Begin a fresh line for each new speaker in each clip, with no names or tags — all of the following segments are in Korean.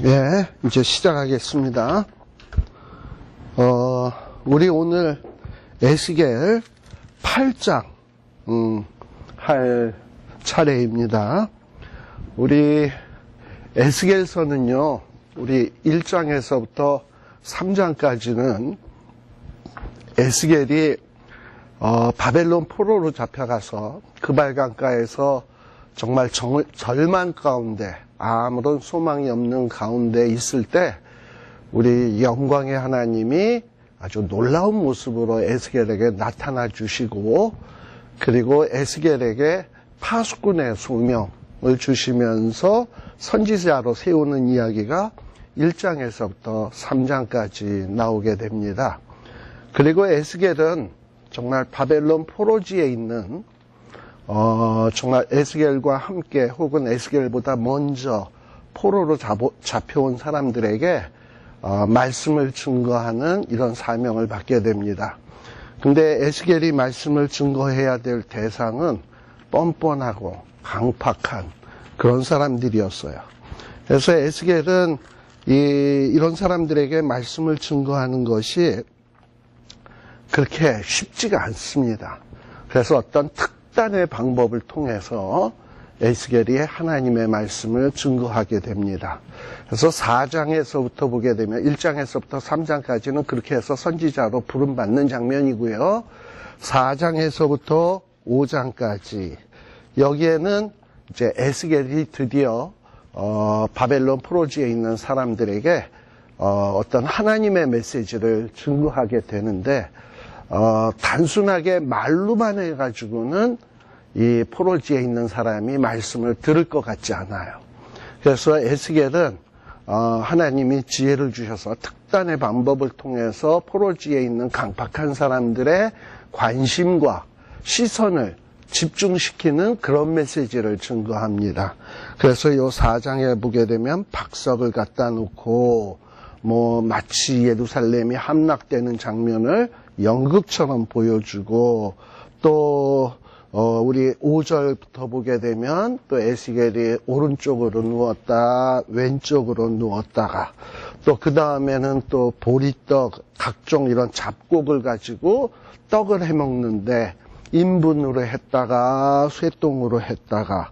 예, 이제 시작하겠습니다. 우리 오늘 에스겔 8장, 할 차례입니다. 우리 에스겔서는요, 우리 1장에서부터 3장까지는 에스겔이 바벨론 포로로 잡혀가서 그발강가에서 정말 절망 가운데 아무런 소망이 없는 가운데 있을 때 우리 영광의 하나님이 아주 놀라운 모습으로 에스겔에게 나타나 주시고, 그리고 에스겔에게 파수꾼의 소명을 주시면서 선지자로 세우는 이야기가 1장에서부터 3장까지 나오게 됩니다. 그리고 에스겔은 정말 바벨론 포로지에 있는 정말 에스겔과 함께 혹은 에스겔보다 먼저 포로로 잡혀온 사람들에게 말씀을 증거하는 이런 사명을 받게 됩니다. 근데 에스겔이 말씀을 증거해야 될 대상은 뻔뻔하고 강팍한 그런 사람들이었어요. 그래서 에스겔은 이런 사람들에게 말씀을 증거하는 것이 그렇게 쉽지가 않습니다. 그래서 어떤 특단의 방법을 통해서 에스겔이 하나님의 말씀을 증거하게 됩니다. 그래서 4장에서부터 보게 되면 1장에서부터 3장까지는 그렇게 해서 선지자로 부름받는 장면이고요. 4장에서부터 5장까지 여기에는 이제 에스겔이 드디어 바벨론 포로지에 있는 사람들에게 어떤 하나님의 메시지를 증거하게 되는데, 단순하게 말로만 해가지고는 이 포로지에 있는 사람이 말씀을 들을 것 같지 않아요. 그래서 에스겔은 하나님이 지혜를 주셔서 특단의 방법을 통해서 포로지에 있는 강팍한 사람들의 관심과 시선을 집중시키는 그런 메시지를 증거합니다. 그래서 이 4장에 보게 되면 박석을 갖다 놓고 마치 예루살렘이 함락되는 장면을 연극처럼 보여주고, 또 우리 5절부터 보게 되면 또 에스겔이 오른쪽으로 누웠다 왼쪽으로 누웠다가, 또 그 다음에는 또 보리떡 각종 이런 잡곡을 가지고 떡을 해먹는데 인분으로 했다가 쇠똥으로 했다가,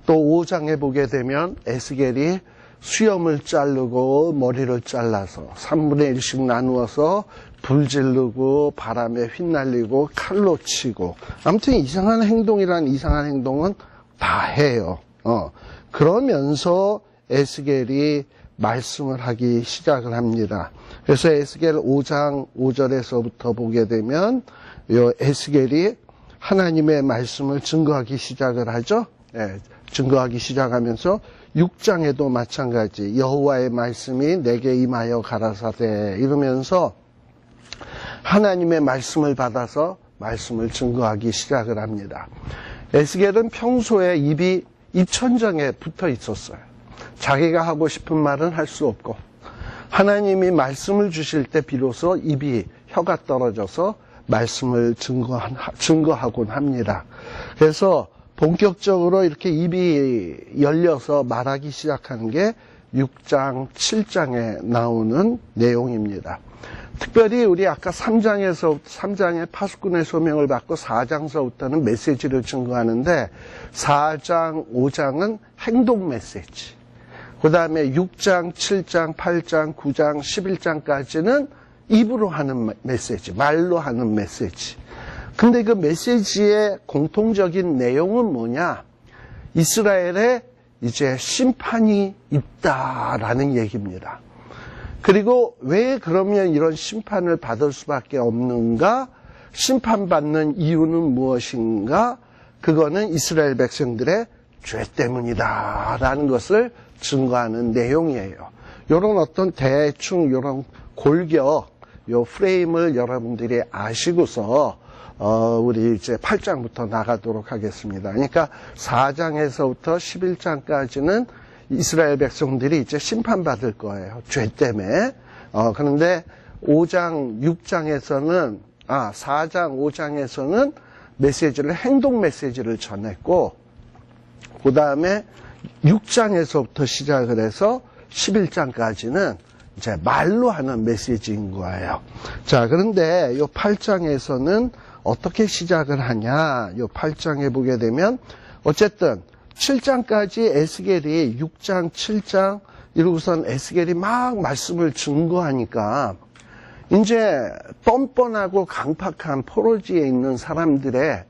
또 5장에 보게 되면 에스겔이 수염을 자르고 머리를 잘라서 3분의 1씩 나누어서 불 지르고 바람에 휘날리고 칼로 치고, 아무튼 이상한 행동이란 이상한 행동은 다 해요. 그러면서 에스겔이 말씀을 하기 시작을 합니다. 그래서 에스겔 5장 5절에서부터 보게 되면 에스겔이 하나님의 말씀을 증거하기 시작을 하죠. 증거하기 시작하면서 6장에도 마찬가지 여호와의 말씀이 내게 임하여 가라사대 이러면서 하나님의 말씀을 받아서 말씀을 증거하기 시작을 합니다. 에스겔은 평소에 입이 입천장에 붙어 있었어요. 자기가 하고 싶은 말은 할 수 없고, 하나님이 말씀을 주실 때 비로소 혀가 떨어져서 말씀을 증거하곤 합니다. 그래서 본격적으로 이렇게 입이 열려서 말하기 시작하는 게 6장, 7장에 나오는 내용입니다. 특별히 우리 아까 3장에 파수꾼의 소명을 받고 4장서부터는 메시지를 증거하는데, 4장, 5장은 행동 메시지. 그 다음에 6장, 7장, 8장, 9장, 11장까지는 입으로 하는 메시지, 말로 하는 메시지. 근데 그 메시지의 공통적인 내용은 뭐냐? 이스라엘에 이제 심판이 있다라는 얘기입니다. 그리고 왜 그러면 이런 심판을 받을 수밖에 없는가? 심판받는 이유는 무엇인가? 그거는 이스라엘 백성들의 죄 때문이다라는 것을 증거하는 내용이에요. 이런 어떤 대충 이런 골격, 요 프레임을 여러분들이 아시고서 우리 이제 8장부터 나가도록 하겠습니다. 그러니까 4장에서부터 11장까지는 이스라엘 백성들이 이제 심판받을 거예요. 죄 때문에. 그런데 4장, 5장에서는 행동 메시지를 전했고, 그 다음에 6장에서부터 시작을 해서 11장까지는 이제 말로 하는 메시지인 거예요. 자, 그런데 이 8장에서는 어떻게 시작을 하냐? 이 8장에 보게 되면 어쨌든 7장까지 에스겔이 6장, 7장 이러고선 에스겔이 막 말씀을 증거하니까 이제 뻔뻔하고 강팍한 포로지에 있는 사람들의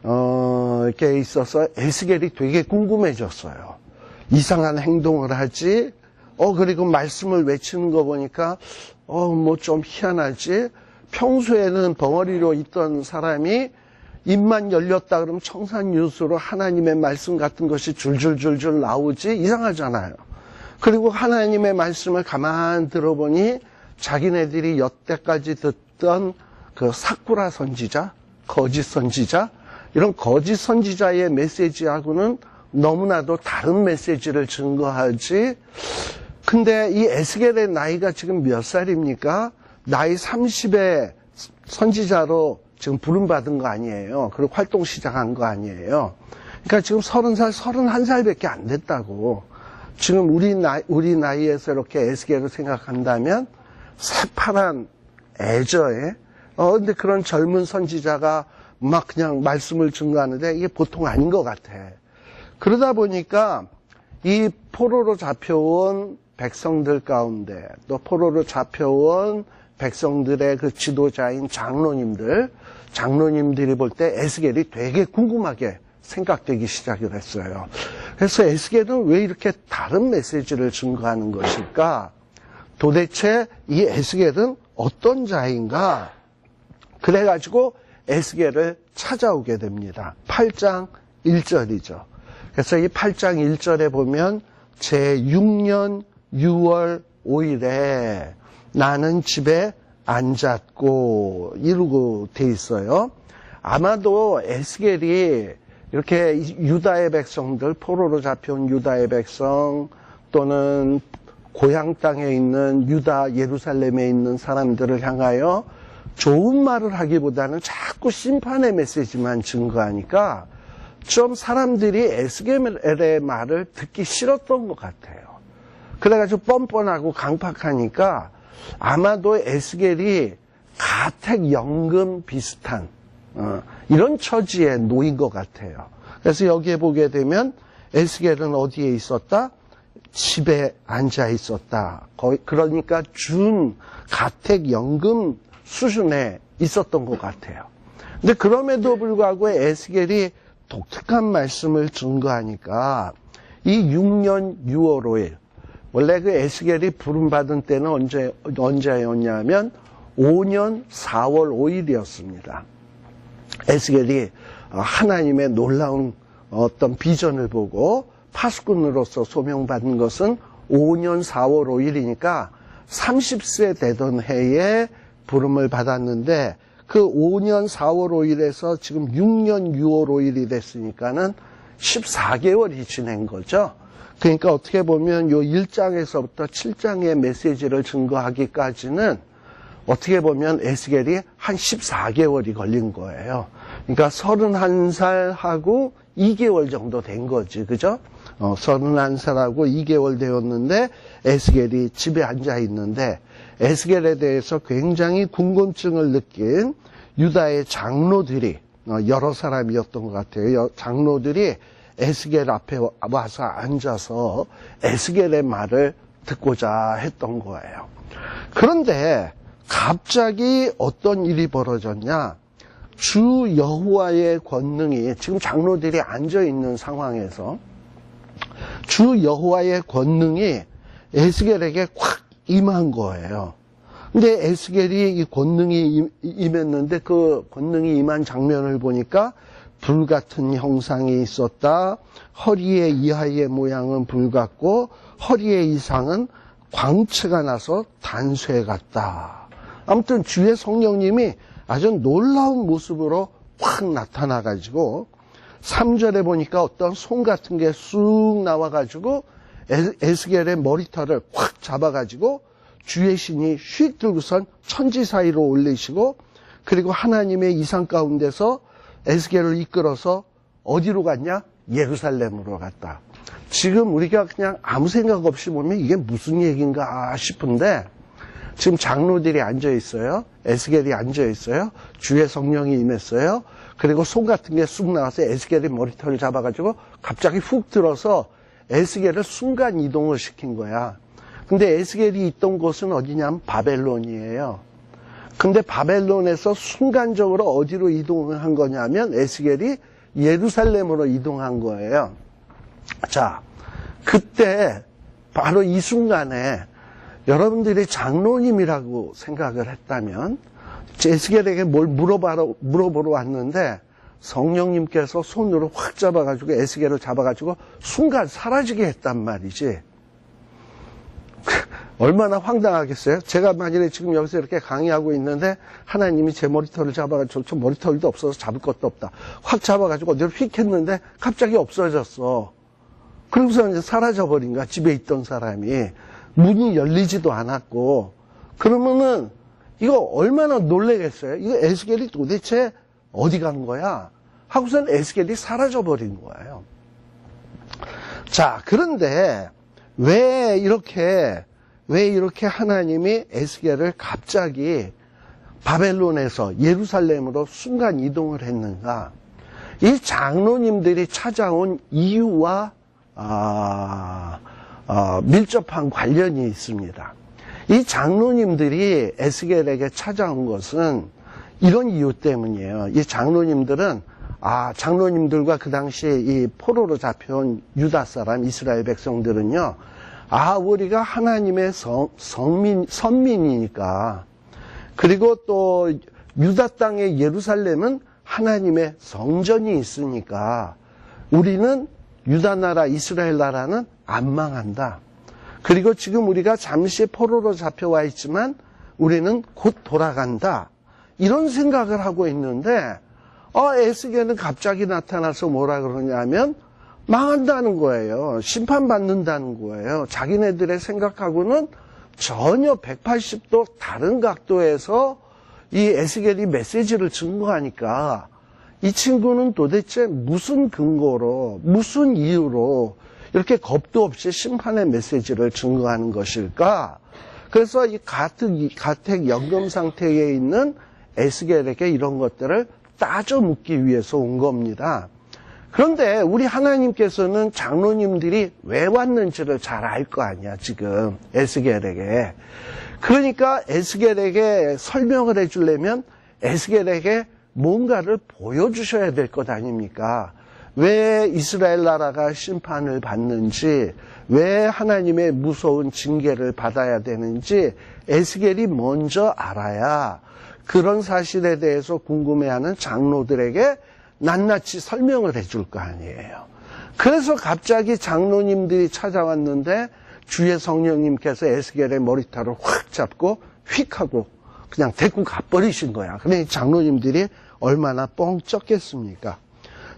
이렇게 있어서 에스겔이 되게 궁금해졌어요. 이상한 행동을 하지? 그리고 말씀을 외치는 거 보니까 뭐 좀 희한하지? 평소에는 벙어리로 있던 사람이 입만 열렸다 그러면 청산유수로 하나님의 말씀 같은 것이 줄줄줄줄 나오지? 이상하잖아요. 그리고 하나님의 말씀을 가만 들어보니 자기네들이 여태까지 듣던 그 사쿠라 선지자, 거짓 선지자, 이런 거짓 선지자의 메시지하고는 너무나도 다른 메시지를 증거하지. 근데 이 에스겔의 나이가 지금 몇 살입니까? 나이 30의 선지자로 지금 부름받은 거 아니에요. 그리고 활동 시작한 거 아니에요. 그러니까 지금 30살, 31살밖에 안 됐다고. 지금 우리 나이에서 이렇게 에스겔을 생각한다면 새파란 애저에 근데 그런 젊은 선지자가 막 그냥 말씀을 증거하는데 이게 보통 아닌 것 같아. 그러다 보니까 이 포로로 잡혀온 백성들 가운데 또 포로로 잡혀온 백성들의 그 지도자인 장로님들이 볼 때 에스겔이 되게 궁금하게 생각되기 시작을 했어요. 그래서 에스겔은 왜 이렇게 다른 메시지를 증거하는 것일까? 도대체 이 에스겔은 어떤 자인가? 그래가지고 에스겔을 찾아오게 됩니다. 8장 1절이죠. 그래서 이 8장 1절에 보면 제6년 6월 5일에 나는 집에 앉았고 이러고 돼 있어요. 아마도 에스겔이 이렇게 유다의 백성들, 포로로 잡혀온 유다의 백성 또는 고향 땅에 있는 유다 예루살렘에 있는 사람들을 향하여 좋은 말을 하기보다는 자꾸 심판의 메시지만 증거하니까 좀 사람들이 에스겔의 말을 듣기 싫었던 것 같아요. 그래가지고 뻔뻔하고 강팍하니까 아마도 에스겔이 가택연금 비슷한 이런 처지에 놓인 것 같아요. 그래서 여기에 보게 되면 에스겔은 어디에 있었다? 집에 앉아 있었다. 그러니까 준 가택연금 수준에 있었던 것 같아요. 근데 그럼에도 불구하고 에스겔이 독특한 말씀을 증거하니까 이 6년 6월 5일 원래 그 에스겔이 부름받은 때는 언제였냐면 5년 4월 5일이었습니다. 에스겔이 하나님의 놀라운 어떤 비전을 보고 파수꾼으로서 소명받은 것은 5년 4월 5일이니까 30세 되던 해에 부름을 받았는데 그 5년 4월 5일에서 지금 6년 6월 5일이 됐으니까는 14개월이 지난 거죠. 그러니까 어떻게 보면 요 1장에서부터 7장의 메시지를 증거하기까지는 어떻게 보면 에스겔이 한 14개월이 걸린 거예요. 그러니까 31살하고 2개월 정도 된 거지, 그죠? 31살하고 2개월 되었는데 에스겔이 집에 앉아 있는데 에스겔에 대해서 굉장히 궁금증을 느낀 유다의 장로들이 여러 사람이었던 것 같아요. 장로들이 에스겔 앞에 와서 앉아서 에스겔의 말을 듣고자 했던 거예요. 그런데 갑자기 어떤 일이 벌어졌냐? 주 여호와의 권능이 지금 장로들이 앉아 있는 상황에서 주 여호와의 권능이 에스겔에게 확 임한 거예요. 근데 에스겔이 이 권능이 임했는데 그 권능이 임한 장면을 보니까 불같은 형상이 있었다. 허리의 이하의 모양은 불같고 허리의 이상은 광채가 나서 단쇠 같다. 아무튼 주의 성령님이 아주 놀라운 모습으로 확 나타나가지고 3절에 보니까 어떤 손 같은 게 쑥 나와가지고 에스겔의 머리털을 확 잡아가지고 주의 신이 휙 들고선 천지 사이로 올리시고 그리고 하나님의 이상 가운데서 에스겔을 이끌어서 어디로 갔냐? 예루살렘으로 갔다. 지금 우리가 그냥 아무 생각 없이 보면 이게 무슨 얘기인가 싶은데, 지금 장로들이 앉아 있어요. 에스겔이 앉아 있어요. 주의 성령이 임했어요. 그리고 손 같은 게 쑥 나와서 에스겔이 머리털을 잡아가지고 갑자기 훅 들어서 에스겔을 순간 이동을 시킨 거야. 근데 에스겔이 있던 곳은 어디냐면 바벨론이에요. 근데 바벨론에서 순간적으로 어디로 이동을 한 거냐면 에스겔이 예루살렘으로 이동한 거예요. 자, 그때 바로 이 순간에 여러분들이 장로님이라고 생각을 했다면, 에스겔에게 뭘 물어보러 왔는데 성령님께서 손으로 확 잡아가지고 에스겔을 잡아가지고 순간 사라지게 했단 말이지. 얼마나 황당하겠어요? 제가 만약에 지금 여기서 이렇게 강의하고 있는데 하나님이 제 머리털을 잡아가지고, 저 머리털도 없어서 잡을 것도 없다, 확 잡아가지고 어디로 휙 했는데 갑자기 없어졌어. 그러고서 이제 사라져버린 거야. 집에 있던 사람이. 문이 열리지도 않았고. 그러면은 이거 얼마나 놀라겠어요? 이거 에스겔이 도대체 어디 간 거야? 하고선 에스겔이 사라져버린 거예요. 자, 그런데 왜 이렇게 하나님이 에스겔을 갑자기 바벨론에서 예루살렘으로 순간 이동을 했는가? 이 장로님들이 찾아온 이유와 밀접한 관련이 있습니다. 이 장로님들이 에스겔에게 찾아온 것은 이런 이유 때문이에요. 이 장로님들은, 장로님들과 그 당시에 이 포로로 잡혀온 유다 사람, 이스라엘 백성들은요, 우리가 하나님의 선민이니까, 그리고 또 유다 땅의 예루살렘은 하나님의 성전이 있으니까, 우리는 유다 나라, 이스라엘 나라는 안 망한다. 그리고 지금 우리가 잠시 포로로 잡혀와 있지만 우리는 곧 돌아간다. 이런 생각을 하고 있는데, 에스겔은 갑자기 나타나서 뭐라 그러냐면 망한다는 거예요. 심판받는다는 거예요. 자기네들의 생각하고는 전혀 180도 다른 각도에서 이 에스겔이 메시지를 증거하니까 이 친구는 도대체 무슨 근거로, 무슨 이유로 이렇게 겁도 없이 심판의 메시지를 증거하는 것일까? 그래서 이 가택 연금 상태에 있는 에스겔에게 이런 것들을 따져 묻기 위해서 온 겁니다. 그런데 우리 하나님께서는 장로님들이 왜 왔는지를 잘 알 거 아니야, 지금 에스겔에게. 그러니까 에스겔에게 설명을 해주려면 에스겔에게 뭔가를 보여주셔야 될 것 아닙니까? 왜 이스라엘 나라가 심판을 받는지, 왜 하나님의 무서운 징계를 받아야 되는지 에스겔이 먼저 알아야 그런 사실에 대해서 궁금해하는 장로들에게 낱낱이 설명을 해줄 거 아니에요. 그래서 갑자기 장로님들이 찾아왔는데 주의 성령님께서 에스겔의 머리털을 확 잡고 휙 하고 그냥 데리고 가버리신 거야. 그러니 장로님들이 얼마나 뻥 쪘겠습니까?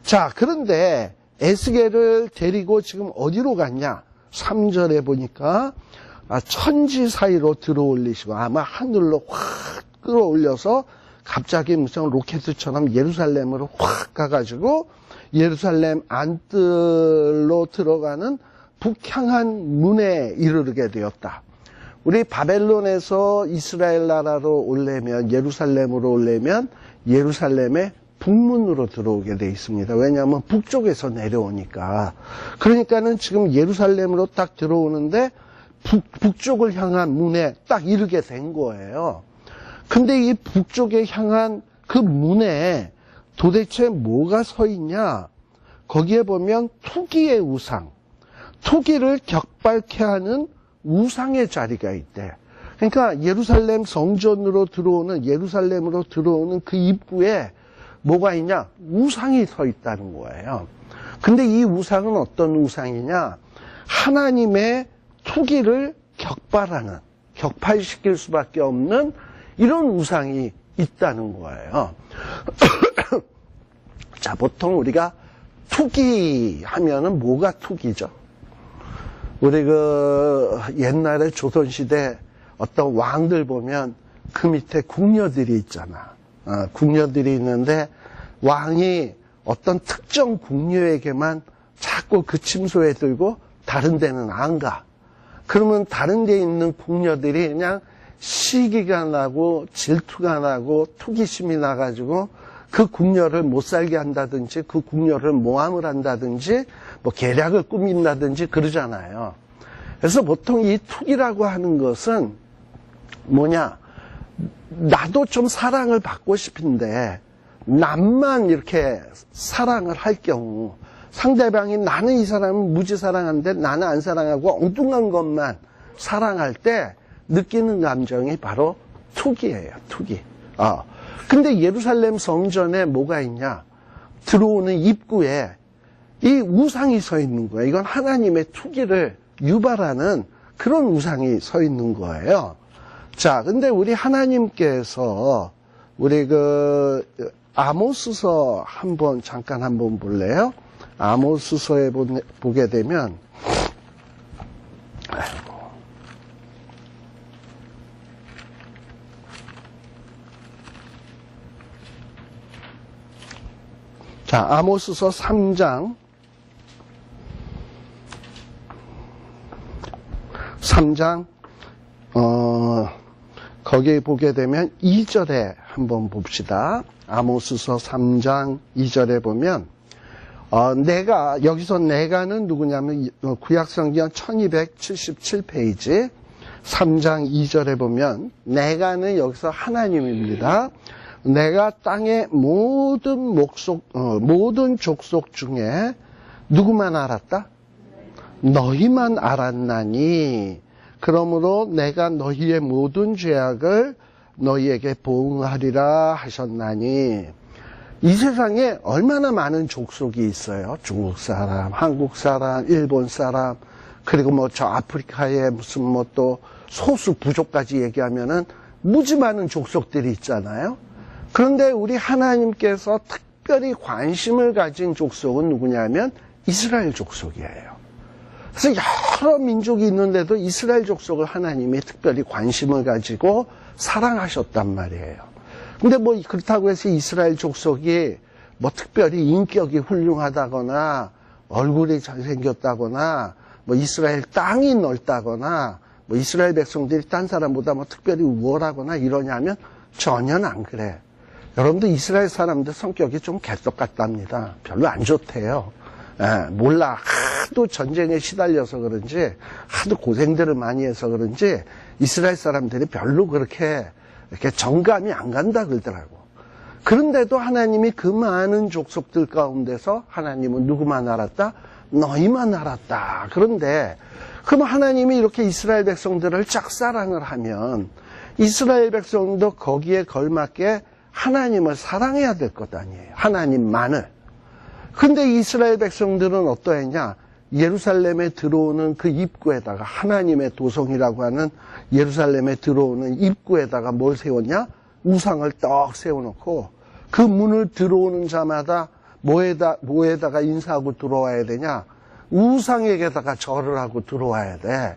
자, 그런데 에스겔을 데리고 지금 어디로 갔냐? 3절에 보니까 천지 사이로 들어올리시고 아마 하늘로 확 끌어올려서 갑자기 무슨 로켓처럼 예루살렘으로 확 가가지고 예루살렘 안뜰로 들어가는 북향한 문에 이르게 되었다. 우리 바벨론에서 이스라엘 나라로 오려면, 예루살렘으로 오려면 예루살렘의 북문으로 들어오게 돼 있습니다. 왜냐하면 북쪽에서 내려오니까. 그러니까는 지금 예루살렘으로 딱 들어오는데 북쪽을 향한 문에 딱 이르게 된 거예요. 근데 이 북쪽에 향한 그 문에 도대체 뭐가 서 있냐? 거기에 보면 투기의 우상, 투기를 격발케 하는 우상의 자리가 있대. 그러니까 예루살렘 성전으로 들어오는, 예루살렘으로 들어오는 그 입구에 뭐가 있냐? 우상이 서 있다는 거예요. 근데 이 우상은 어떤 우상이냐? 하나님의 투기를 격발하는, 격발시킬 수밖에 없는 이런 우상이 있다는 거예요. 자, 보통 우리가 투기 하면은 뭐가 투기죠? 우리 옛날에 조선시대 어떤 왕들 보면 그 밑에 궁녀들이 있잖아. 궁녀들이 있는데 왕이 어떤 특정 궁녀에게만 자꾸 그 침소에 들고 다른 데는 안 가. 그러면 다른 데 있는 궁녀들이 그냥 시기가 나고 질투가 나고 투기심이 나가지고 그 궁녀를 못 살게 한다든지 그 궁녀를 모함을 한다든지 뭐 계략을 꾸민다든지 그러잖아요. 그래서 보통 이 투기라고 하는 것은 뭐냐, 나도 좀 사랑을 받고 싶은데 남만 이렇게 사랑을 할 경우 상대방이 나는 이 사람은 무지 사랑하는데 나는 안 사랑하고 엉뚱한 것만 사랑할 때 느끼는 감정이 바로 투기예요. 투기. 근데 예루살렘 성전에 뭐가 있냐, 들어오는 입구에 이 우상이 서 있는 거예요. 이건 하나님의 투기를 유발하는 그런 우상이 서 있는 거예요. 자, 근데 우리 하나님께서 우리 아모스서 잠깐 한번 볼래요? 아모스서에 보게 되면, 자, 아모스서 3장, 거기에 보게 되면 2절에 한번 봅시다. 아모스서 3장 2절에 보면, 여기서 내가는 누구냐면, 구약성경 1277페이지, 3장 2절에 보면, 내가는 여기서 하나님입니다. 내가 땅의 모든 족속 중에 누구만 알았다? 너희만 알았나니, 그러므로 내가 너희의 모든 죄악을 너희에게 보응하리라 하셨나니. 이 세상에 얼마나 많은 족속이 있어요. 중국 사람, 한국 사람, 일본 사람, 그리고 저 아프리카에 무슨 또 소수 부족까지 얘기하면은 무지 많은 족속들이 있잖아요. 그런데 우리 하나님께서 특별히 관심을 가진 족속은 누구냐면 이스라엘 족속이에요. 그래서 여러 민족이 있는데도 이스라엘 족속을 하나님이 특별히 관심을 가지고 사랑하셨단 말이에요. 근데 그렇다고 해서 이스라엘 족속이 특별히 인격이 훌륭하다거나 얼굴이 잘생겼다거나 이스라엘 땅이 넓다거나 이스라엘 백성들이 딴 사람보다 특별히 우월하거나 이러냐면 전혀 안 그래. 여러분들 이스라엘 사람들 성격이 좀 개떡 같답니다. 별로 안 좋대요. 몰라. 하도 전쟁에 시달려서 그런지, 하도 고생들을 많이 해서 그런지, 이스라엘 사람들이 별로 이렇게 정감이 안 간다 그러더라고. 그런데도 하나님이 그 많은 족속들 가운데서 하나님은 누구만 알았다? 너희만 알았다. 그런데, 그럼 하나님이 이렇게 이스라엘 백성들을 짝사랑을 하면, 이스라엘 백성도 거기에 걸맞게 하나님을 사랑해야 될 것 아니에요. 하나님만을. 근데 이스라엘 백성들은 어떠했냐? 예루살렘에 들어오는 그 입구에다가 하나님의 도성이라고 하는 예루살렘에 들어오는 입구에다가 뭘 세웠냐? 우상을 떡 세워놓고 그 문을 들어오는 자마다 뭐에다가 인사하고 들어와야 되냐? 우상에게다가 절을 하고 들어와야 돼.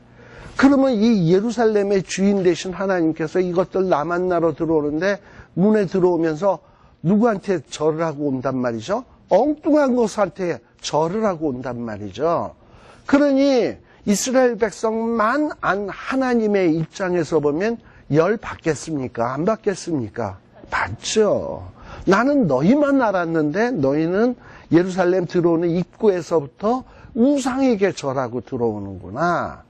그러면 이 예루살렘의 주인 되신 하나님께서 이것들 나 만나러 들어오는데 문에 들어오면서 누구한테 절을 하고 온단 말이죠? 엉뚱한 것한테 절을 하고 온단 말이죠. 그러니 이스라엘 백성만 안 하나님의 입장에서 보면 열 받겠습니까? 안 받겠습니까? 받죠. 나는 너희만 알았는데 너희는 예루살렘 들어오는 입구에서부터 우상에게 절하고 들어오는구나.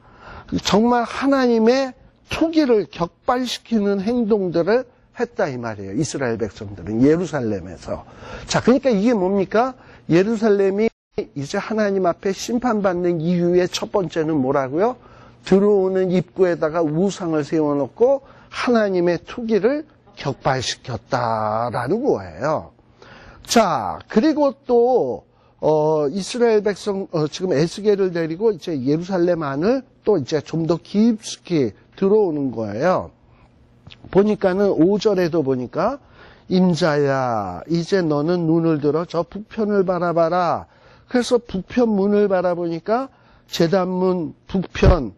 정말 하나님의 투기를 격발시키는 행동들을 했다 이 말이에요. 이스라엘 백성들은 예루살렘에서. 자, 그러니까 이게 뭡니까? 예루살렘이 이제 하나님 앞에 심판받는 이유의 첫 번째는 뭐라고요? 들어오는 입구에다가 우상을 세워놓고 하나님의 투기를 격발시켰다라는 거예요. 자, 그리고 또 이스라엘 백성 지금 에스겔을 데리고 이제 예루살렘 안을 또 이제 좀 더 깊숙이 들어오는 거예요. 보니까는 5절에도 보니까 임자야 이제 너는 눈을 들어 저 북편을 바라봐라. 그래서 북편 문을 바라보니까 제단문 북편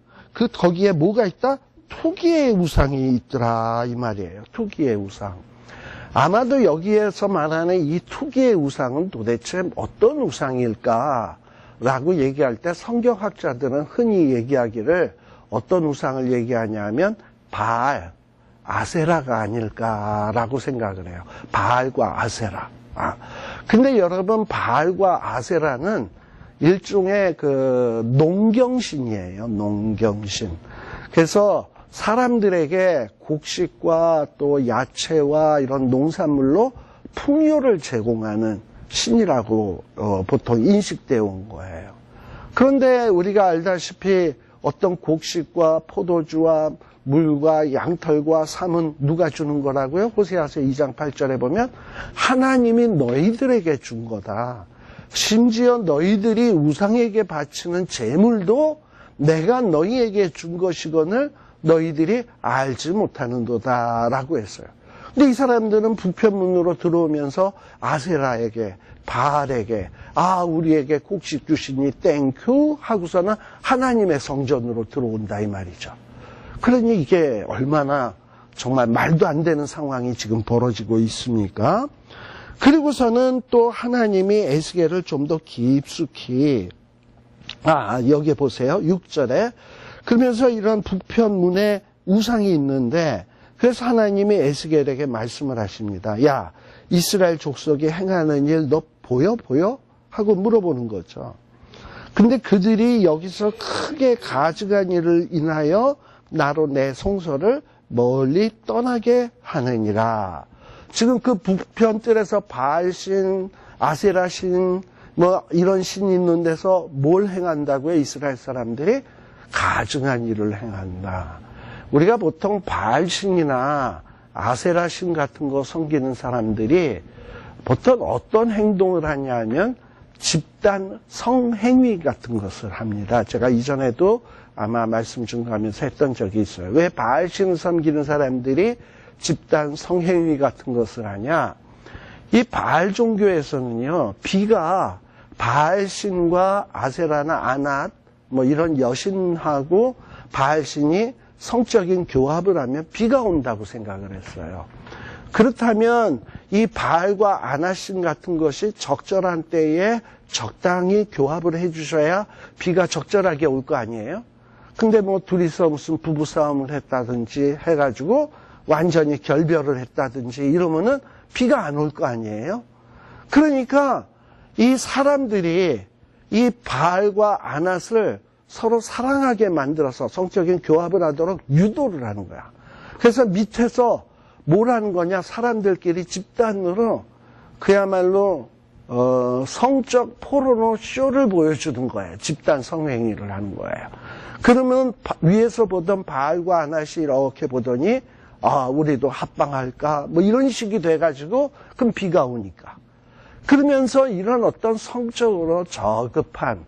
거기에 뭐가 있다? 투기의 우상이 있더라 이 말이에요. 투기의 우상. 아마도 여기에서 말하는 이 투기의 우상은 도대체 어떤 우상일까? 우상이다라고 얘기할 때 성경학자들은 흔히 얘기하기를 어떤 우상을 얘기하냐면 바알, 아세라가 아닐까라고 생각을 해요. 바알과 아세라. 근데 여러분, 바알과 아세라는 일종의 그 농경신이에요. 농경신. 그래서 사람들에게 곡식과 또 야채와 이런 농산물로 풍요를 제공하는 신이라고 보통 인식되어 온 거예요. 그런데 우리가 알다시피 어떤 곡식과 포도주와 물과 양털과 삶은 누가 주는 거라고요? 호세아서 2장 8절에 보면 하나님이 너희들에게 준 거다. 심지어 너희들이 우상에게 바치는 제물도 내가 너희에게 준 것이거늘 너희들이 알지 못하는도다라고 했어요. 근데 이 사람들은 북편문으로 들어오면서 아세라에게, 바알에게, 우리에게 곡식 주시니 땡큐 하고서는 하나님의 성전으로 들어온다 이 말이죠. 그러니 이게 얼마나 정말 말도 안 되는 상황이 지금 벌어지고 있습니까? 그리고서는 또 하나님이 에스겔을 좀 더 깊숙이 여기 보세요. 6절에 그러면서 이런 북편문에 우상이 있는데 그래서 하나님이 에스겔에게 말씀을 하십니다. 야, 이스라엘 족속이 행하는 일 너 보여? 하고 물어보는 거죠. 근데 그들이 여기서 크게 가증한 일을 인하여 나로 내 성소를 멀리 떠나게 하느니라. 지금 그 북편 뜰에서 바알신, 아세라신 이런 신이 있는 데서 뭘 행한다고요? 이스라엘 사람들이 가증한 일을 행한다. 우리가 보통 바알신이나 아세라신 같은 거 섬기는 사람들이 보통 어떤 행동을 하냐면 집단 성행위 같은 것을 합니다. 제가 이전에도 아마 말씀 중간하면서 했던 적이 있어요. 왜 바알신을 섬기는 사람들이 집단 성행위 같은 것을 하냐? 이 바알 종교에서는요, 비가 바알신과 아세라나 아낫 이런 여신하고 바알신이 성적인 교합을 하면 비가 온다고 생각을 했어요. 그렇다면 이 바알과 아낫신 같은 것이 적절한 때에 적당히 교합을 해주셔야 비가 적절하게 올 거 아니에요? 근데 둘이서 무슨 부부싸움을 했다든지 해가지고 완전히 결별을 했다든지 이러면은 비가 안 올 거 아니에요? 그러니까 이 사람들이 이 바알과 아낫을 서로 사랑하게 만들어서 성적인 교합을 하도록 유도를 하는 거야. 그래서 밑에서 뭘 하는 거냐? 사람들끼리 집단으로 그야말로 성적 포르노 쇼를 보여주는 거예요. 집단 성행위를 하는 거예요. 그러면 위에서 보던 바알과 아낫이 이렇게 보더니 우리도 합방할까? 이런 식이 돼가지고 그럼 비가 오니까. 그러면서 이런 어떤 성적으로 저급한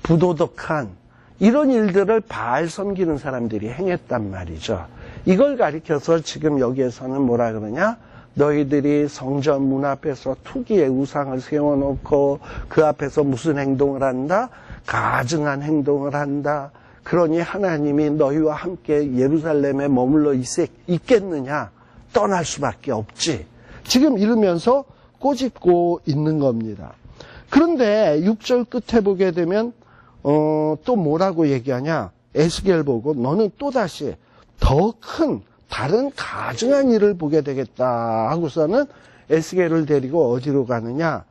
부도덕한 이런 일들을 바알 섬기는 사람들이 행했단 말이죠. 이걸 가리켜서 지금 여기에서는 뭐라 그러냐? 너희들이 성전 문 앞에서 투기의 우상을 세워놓고 그 앞에서 무슨 행동을 한다? 가증한 행동을 한다. 그러니 하나님이 너희와 함께 예루살렘에 머물러 있겠느냐? 떠날 수밖에 없지. 지금 이러면서 꼬집고 있는 겁니다. 그런데 6절 끝에 보게 되면 또 뭐라고 얘기하냐? 에스겔 보고 너는 또다시 더 큰 다른 가증한 일을 보게 되겠다 하고서는 에스겔을 데리고 어디로 가느냐?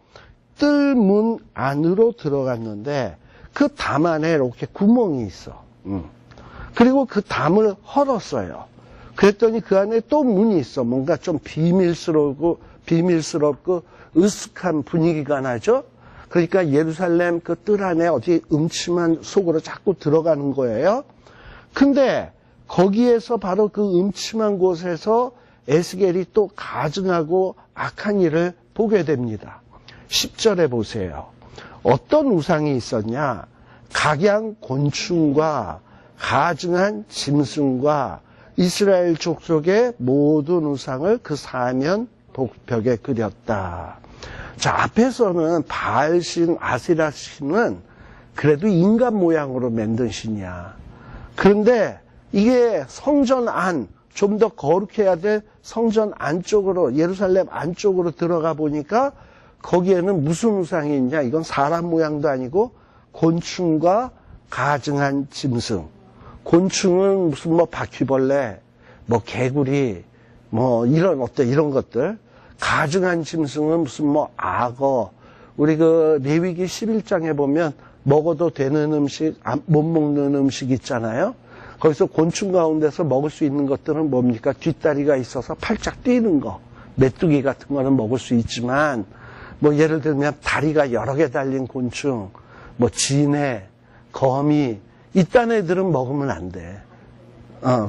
뜰 문 안으로 들어갔는데 그 담 안에 이렇게 구멍이 있어. 그리고 그 담을 헐었어요. 그랬더니 그 안에 또 문이 있어. 뭔가 좀 비밀스럽고 으슥한 분위기가 나죠? 그러니까 예루살렘 그 뜰 안에 어디 음침한 속으로 자꾸 들어가는 거예요. 근데 거기에서 바로 그 음침한 곳에서 에스겔이 또 가증하고 악한 일을 보게 됩니다. 10절에 보세요. 어떤 우상이 있었냐? 각양 곤충과 가증한 짐승과 이스라엘 족속의 모든 우상을 그 사면 벽에 그렸다. 자, 앞에서는 바알신, 아세라신은 그래도 인간 모양으로 만든 신이야. 그런데 이게 성전 안, 좀 더 거룩해야 될 성전 안쪽으로, 예루살렘 안쪽으로 들어가 보니까 거기에는 무슨 우상이 있냐? 이건 사람 모양도 아니고 곤충과 가증한 짐승. 곤충은 무슨 뭐 바퀴벌레, 뭐 개구리, 뭐 이런 것들. 가증한 짐승은 무슨 뭐 악어. 우리 그 레위기 11장에 보면 먹어도 되는 음식, 못 먹는 음식 있잖아요. 거기서 곤충 가운데서 먹을 수 있는 것들은 뭡니까? 뒷다리가 있어서 팔짝 뛰는 거. 메뚜기 같은 거는 먹을 수 있지만, 뭐 예를 들면 다리가 여러 개 달린 곤충, 뭐 진해, 거미, 이딴 애들은 먹으면 안 돼.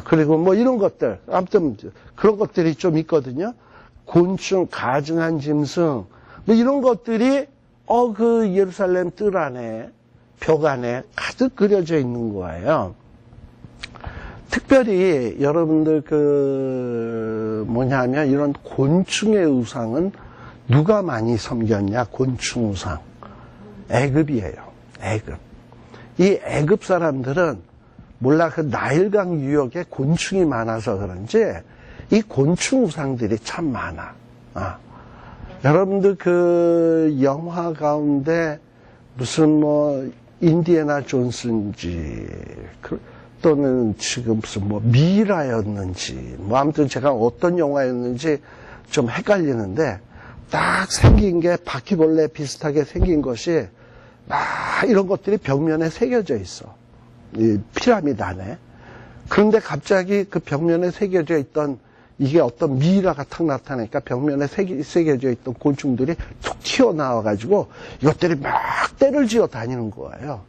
그리고 뭐 이런 것들, 아무튼 그런 것들이 좀 있거든요. 곤충, 가증한 짐승, 뭐 이런 것들이 그 예루살렘 뜰 안에, 벽 안에 가득 그려져 있는 거예요. 특별히 여러분들 뭐냐면 이런 곤충의 우상은 누가 많이 섬겼냐? 곤충 우상. 애굽이에요. 애굽. 이 애굽 사람들은 몰라 그 나일강 유역에 곤충이 많아서 그런지 이 곤충 우상들이 참 많아. 여러분들 그 영화 가운데 무슨 뭐 인디애나 존스인지 또는 지금 무슨 뭐 미라였는지 뭐 아무튼 제가 어떤 영화였는지 좀 헷갈리는데 딱 생긴 게 바퀴벌레 비슷하게 생긴 것이 이런 것들이 벽면에 새겨져 있어. 이 피라미드 안에. 그런데 갑자기 그 벽면에 새겨져 있던 이게 어떤 미라가 탁 나타나니까 벽면에 새겨져 있던 곤충들이 툭 튀어나와가지고 이것들이 막 떼를 지어 다니는 거예요.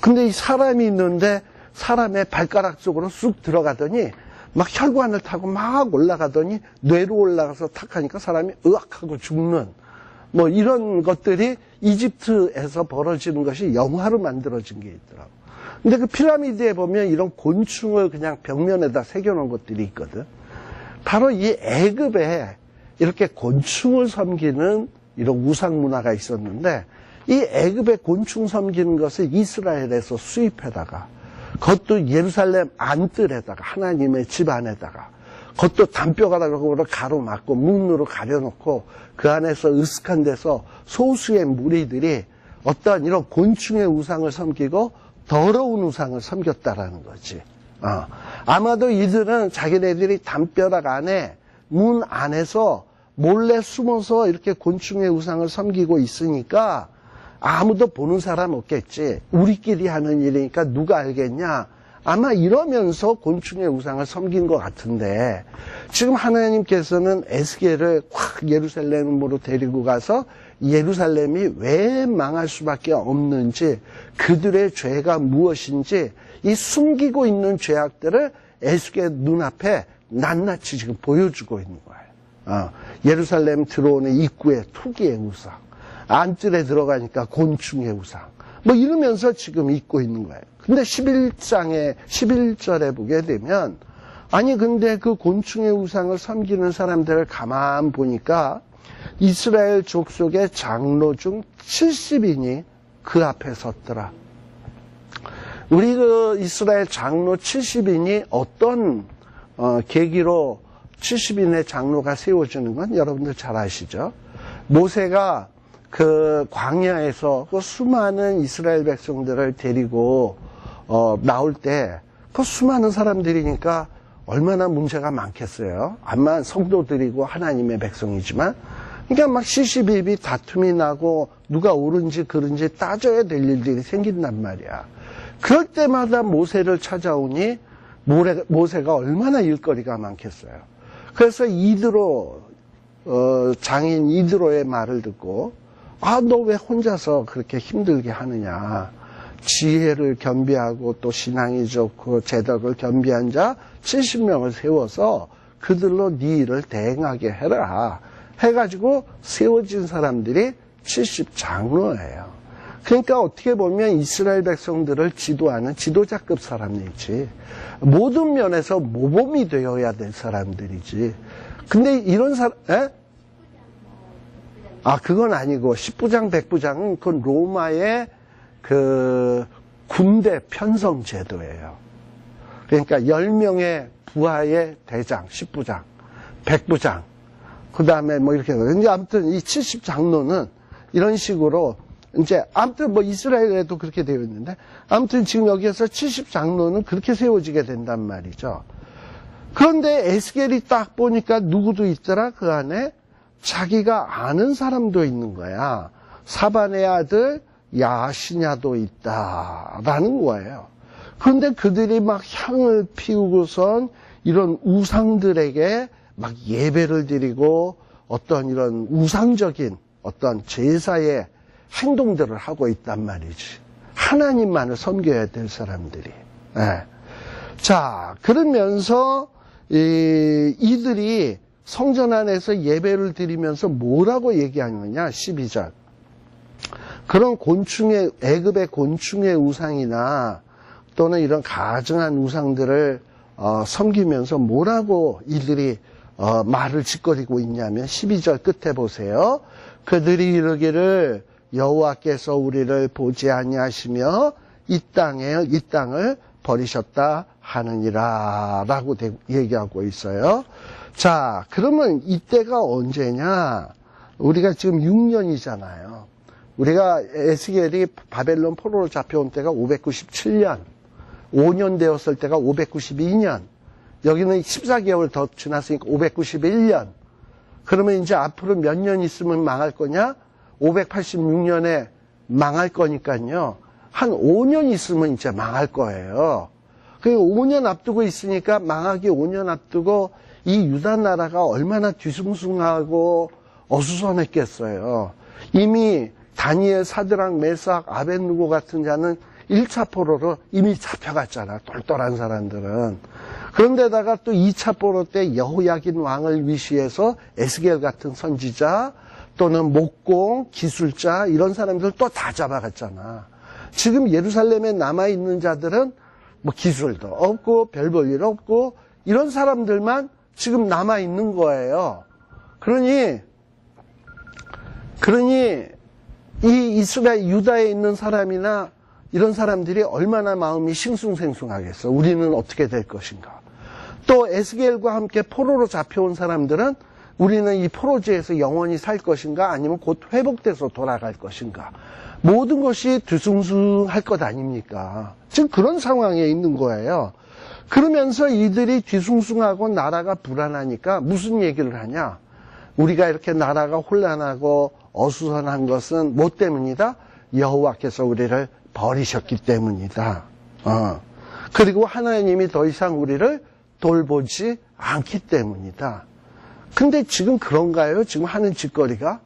근데 이 사람이 있는데 사람의 발가락 속으로 쑥 들어가더니 막 혈관을 타고 막 올라가더니 뇌로 올라가서 탁 하니까 사람이 으악 하고 죽는 뭐 이런 것들이 이집트에서 벌어지는 것이 영화로 만들어진 게 있더라고. 근데 그 피라미드에 보면 이런 곤충을 그냥 벽면에다 새겨놓은 것들이 있거든. 바로 이 애굽에 이렇게 곤충을 섬기는 이런 우상 문화가 있었는데 이 애굽의 곤충 섬기는 것을 이스라엘에서 수입해다가 그것도 예루살렘 안뜰에다가 하나님의 집 안에다가 그것도 담벼락으로 가로막고 문으로 가려놓고 그 안에서 으슥한 데서 소수의 무리들이 어떤 이런 곤충의 우상을 섬기고 더러운 우상을 섬겼다라는 거지. 아마도 이들은 자기네들이 담벼락 안에 문 안에서 몰래 숨어서 이렇게 곤충의 우상을 섬기고 있으니까 아무도 보는 사람 없겠지. 우리끼리 하는 일이니까 누가 알겠냐. 아마 이러면서 곤충의 우상을 섬긴 것 같은데 지금 하나님께서는 에스겔을 확 예루살렘으로 데리고 가서 예루살렘이 왜 망할 수밖에 없는지 그들의 죄가 무엇인지 이 숨기고 있는 죄악들을 에스겔 눈앞에 낱낱이 지금 보여주고 있는 거예요. 예루살렘 들어오는 입구에 토기의 우상, 안뜰에 들어가니까 곤충의 우상, 뭐 이러면서 지금 잊고 있는 거예요. 근데 11절에 보게 되면 아니 근데 그 곤충의 우상을 섬기는 사람들을 가만 보니까 이스라엘 족속의 장로 중 70인이 그 앞에 섰더라. 우리 그 이스라엘 장로 70인이 어떤 계기로 70인의 장로가 세워지는 건 여러분들 잘 아시죠? 모세가 그 광야에서 그 수많은 이스라엘 백성들을 데리고 나올 때 그 수많은 사람들이니까 얼마나 문제가 많겠어요. 암만 성도들이고 하나님의 백성이지만 그러니까 막 시시비비 다툼이 나고 누가 옳은지 그른지 따져야 될 일들이 생긴단 말이야. 그럴 때마다 모세를 찾아오니 모세가 얼마나 일거리가 많겠어요. 그래서 이드로 장인 이드로의 말을 듣고 너 왜 혼자서 그렇게 힘들게 하느냐. 지혜를 겸비하고 또 신앙이 좋고 재덕을 겸비한 자 70명을 세워서 그들로 네 일을 대행하게 해라. 해가지고 세워진 사람들이 70장로예요. 그러니까 어떻게 보면 이스라엘 백성들을 지도하는 지도자급 사람이지. 모든 면에서 모범이 되어야 될 사람들이지. 근데 이런 사람, 그건 아니고 10부장, 100부장은 그 로마의 그 군대 편성 제도예요. 그러니까 10명의 부하의 대장, 10부장, 100부장, 그 다음에 뭐 이렇게. 근데 아무튼 이 70장로는 이런 식으로 이제 아무튼 뭐 이스라엘에도 그렇게 되어 있는데 아무튼 지금 여기에서 70장로는 그렇게 세워지게 된단 말이죠. 그런데 에스겔이 딱 보니까 누구도 있더라. 그 안에 자기가 아는 사람도 있는 거야. 사반의 아들 야시냐도 있다라는 거예요. 그런데 그들이 막 향을 피우고선 이런 우상들에게 막 예배를 드리고 어떤 이런 우상적인 어떤 제사의 행동들을 하고 있단 말이지. 하나님만을 섬겨야 될 사람들이. 네. 자, 그러면서 이들이 성전 안에서 예배를 드리면서 뭐라고 얘기하느냐? 12절. 그런 곤충의, 애굽의 곤충의 우상이나 또는 이런 가증한 우상들을 섬기면서 뭐라고 이들이 말을 짓거리고 있냐면 12절 끝에 보세요. 그들이 이르기를 여호와께서 우리를 보지 아니하시며 이 땅을 버리셨다 하느니라 라고 얘기하고 있어요. 자, 그러면 이때가 언제냐? 우리가 지금 6년이잖아요. 우리가 에스겔이 바벨론 포로로 잡혀온 때가 597년, 5년 되었을 때가 592년, 여기는 14개월 더 지났으니까 591년. 그러면 이제 앞으로 몇 년 있으면 망할 거냐? 586년에 망할 거니까요. 한 5년 있으면 이제 망할 거예요. 그 5년 앞두고 있으니까 망하기 5년 앞두고 이 유다 나라가 얼마나 뒤숭숭하고 어수선했겠어요. 이미 다니엘, 사드락, 메삭, 아벳느고 같은 자는 1차 포로로 이미 잡혀갔잖아. 똘똘한 사람들은. 그런데다가 또 2차 포로 때 여호야긴 왕을 위시해서 에스겔 같은 선지자 또는 목공, 기술자 이런 사람들 또 다 잡아갔잖아. 지금 예루살렘에 남아있는 자들은 뭐 기술도 없고 별 볼 일 없고 이런 사람들만 지금 남아있는 거예요. 그러니 이 이스라엘 유다에 있는 사람이나 이런 사람들이 얼마나 마음이 싱숭생숭하겠어. 우리는 어떻게 될 것인가. 또 에스겔과 함께 포로로 잡혀온 사람들은 우리는 이 포로지에서 영원히 살 것인가 아니면 곧 회복돼서 돌아갈 것인가. 모든 것이 뒤숭숭할 것 아닙니까? 지금 그런 상황에 있는 거예요. 그러면서 이들이 뒤숭숭하고 나라가 불안하니까 무슨 얘기를 하냐? 우리가 이렇게 나라가 혼란하고 어수선한 것은 뭐 때문이다? 여호와께서 우리를 버리셨기 때문이다. 그리고 하나님이 더 이상 우리를 돌보지 않기 때문이다. 근데 지금 그런가요? 지금 하는 짓거리가?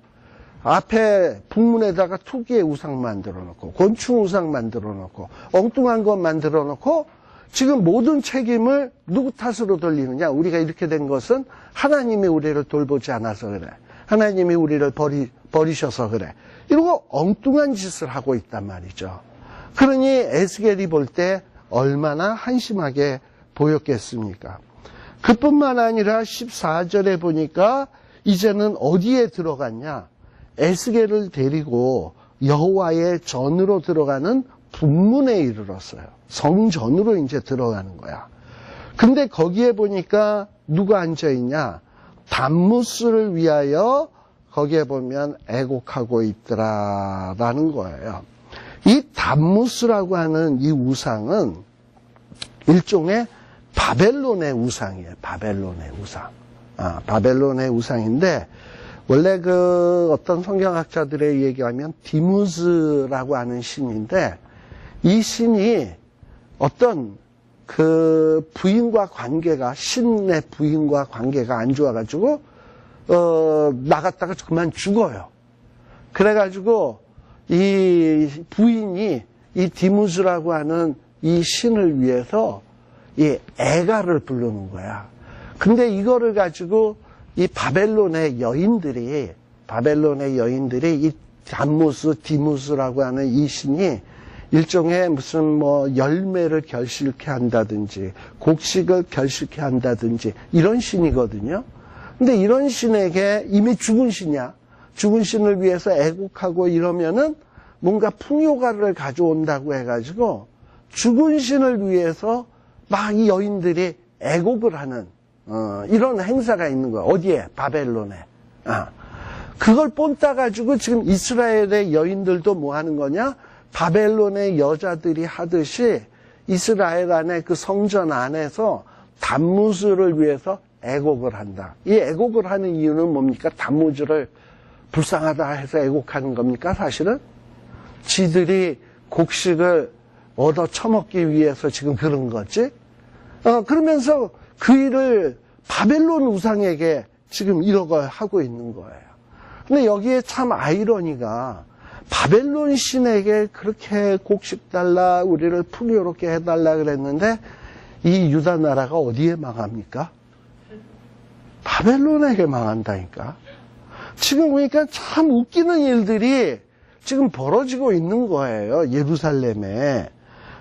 앞에 북문에다가 투기의 우상 만들어 놓고 곤충 우상 만들어 놓고 엉뚱한 것 만들어 놓고 지금 모든 책임을 누구 탓으로 돌리느냐? 우리가 이렇게 된 것은 하나님이 우리를 돌보지 않아서 그래. 하나님이 우리를 버리셔서 그래. 이러고 엉뚱한 짓을 하고 있단 말이죠. 그러니 에스겔이 볼 때 얼마나 한심하게 보였겠습니까? 그뿐만 아니라 14절에 보니까 이제는 어디에 들어갔냐? 에스겔을 데리고 여호와의 전으로 들어가는 분문에 이르렀어요. 성전으로 이제 들어가는 거야. 근데 거기에 보니까 누가 앉아있냐? 담무스를 위하여 거기에 보면 애곡하고 있더라라는 거예요. 이 담무스라고 하는 이 우상은 일종의 바벨론의 우상이에요. 바벨론의 우상. 바벨론의 우상인데 원래 그 어떤 성경학자들의 얘기하면 디무즈라고 하는 신인데 이 신이 어떤 그 부인과 관계가 신의 부인과 관계가 안 좋아가지고 나갔다가 그만 죽어요. 그래가지고 이 부인이 이 디무즈라고 하는 이 신을 위해서 이 애가를 부르는 거야. 근데 이거를 가지고 이 바벨론의 여인들이 이 담무스, 디무스라고 하는 이 신이 일종의 무슨 뭐 열매를 결실케 한다든지 곡식을 결실케 한다든지 이런 신이거든요. 근데 이런 신에게 이미 죽은 신이야. 죽은 신을 위해서 애국하고 이러면은 뭔가 풍요가를 가져온다고 해가지고 죽은 신을 위해서 막 이 여인들이 애곡을 하는 이런 행사가 있는 거야. 어디에? 바벨론에. 그걸 뽐따가지고 지금 이스라엘의 여인들도 뭐 하는 거냐? 바벨론의 여자들이 하듯이 이스라엘 안에 그 성전 안에서 단무스를 위해서 애곡을 한다. 이 애곡을 하는 이유는 뭡니까? 단무스를 불쌍하다 해서 애곡하는 겁니까? 사실은 지들이 곡식을 얻어 처먹기 위해서 지금 그런 거지. 그러면서 그 일을 바벨론 우상에게 지금 이러고 하고 있는 거예요. 근데 여기에 참 아이러니가 바벨론 신에게 그렇게 곡식 달라, 우리를 풍요롭게 해달라 그랬는데 이 유다 나라가 어디에 망합니까? 바벨론에게 망한다니까. 지금 보니까 참 웃기는 일들이 지금 벌어지고 있는 거예요. 예루살렘에.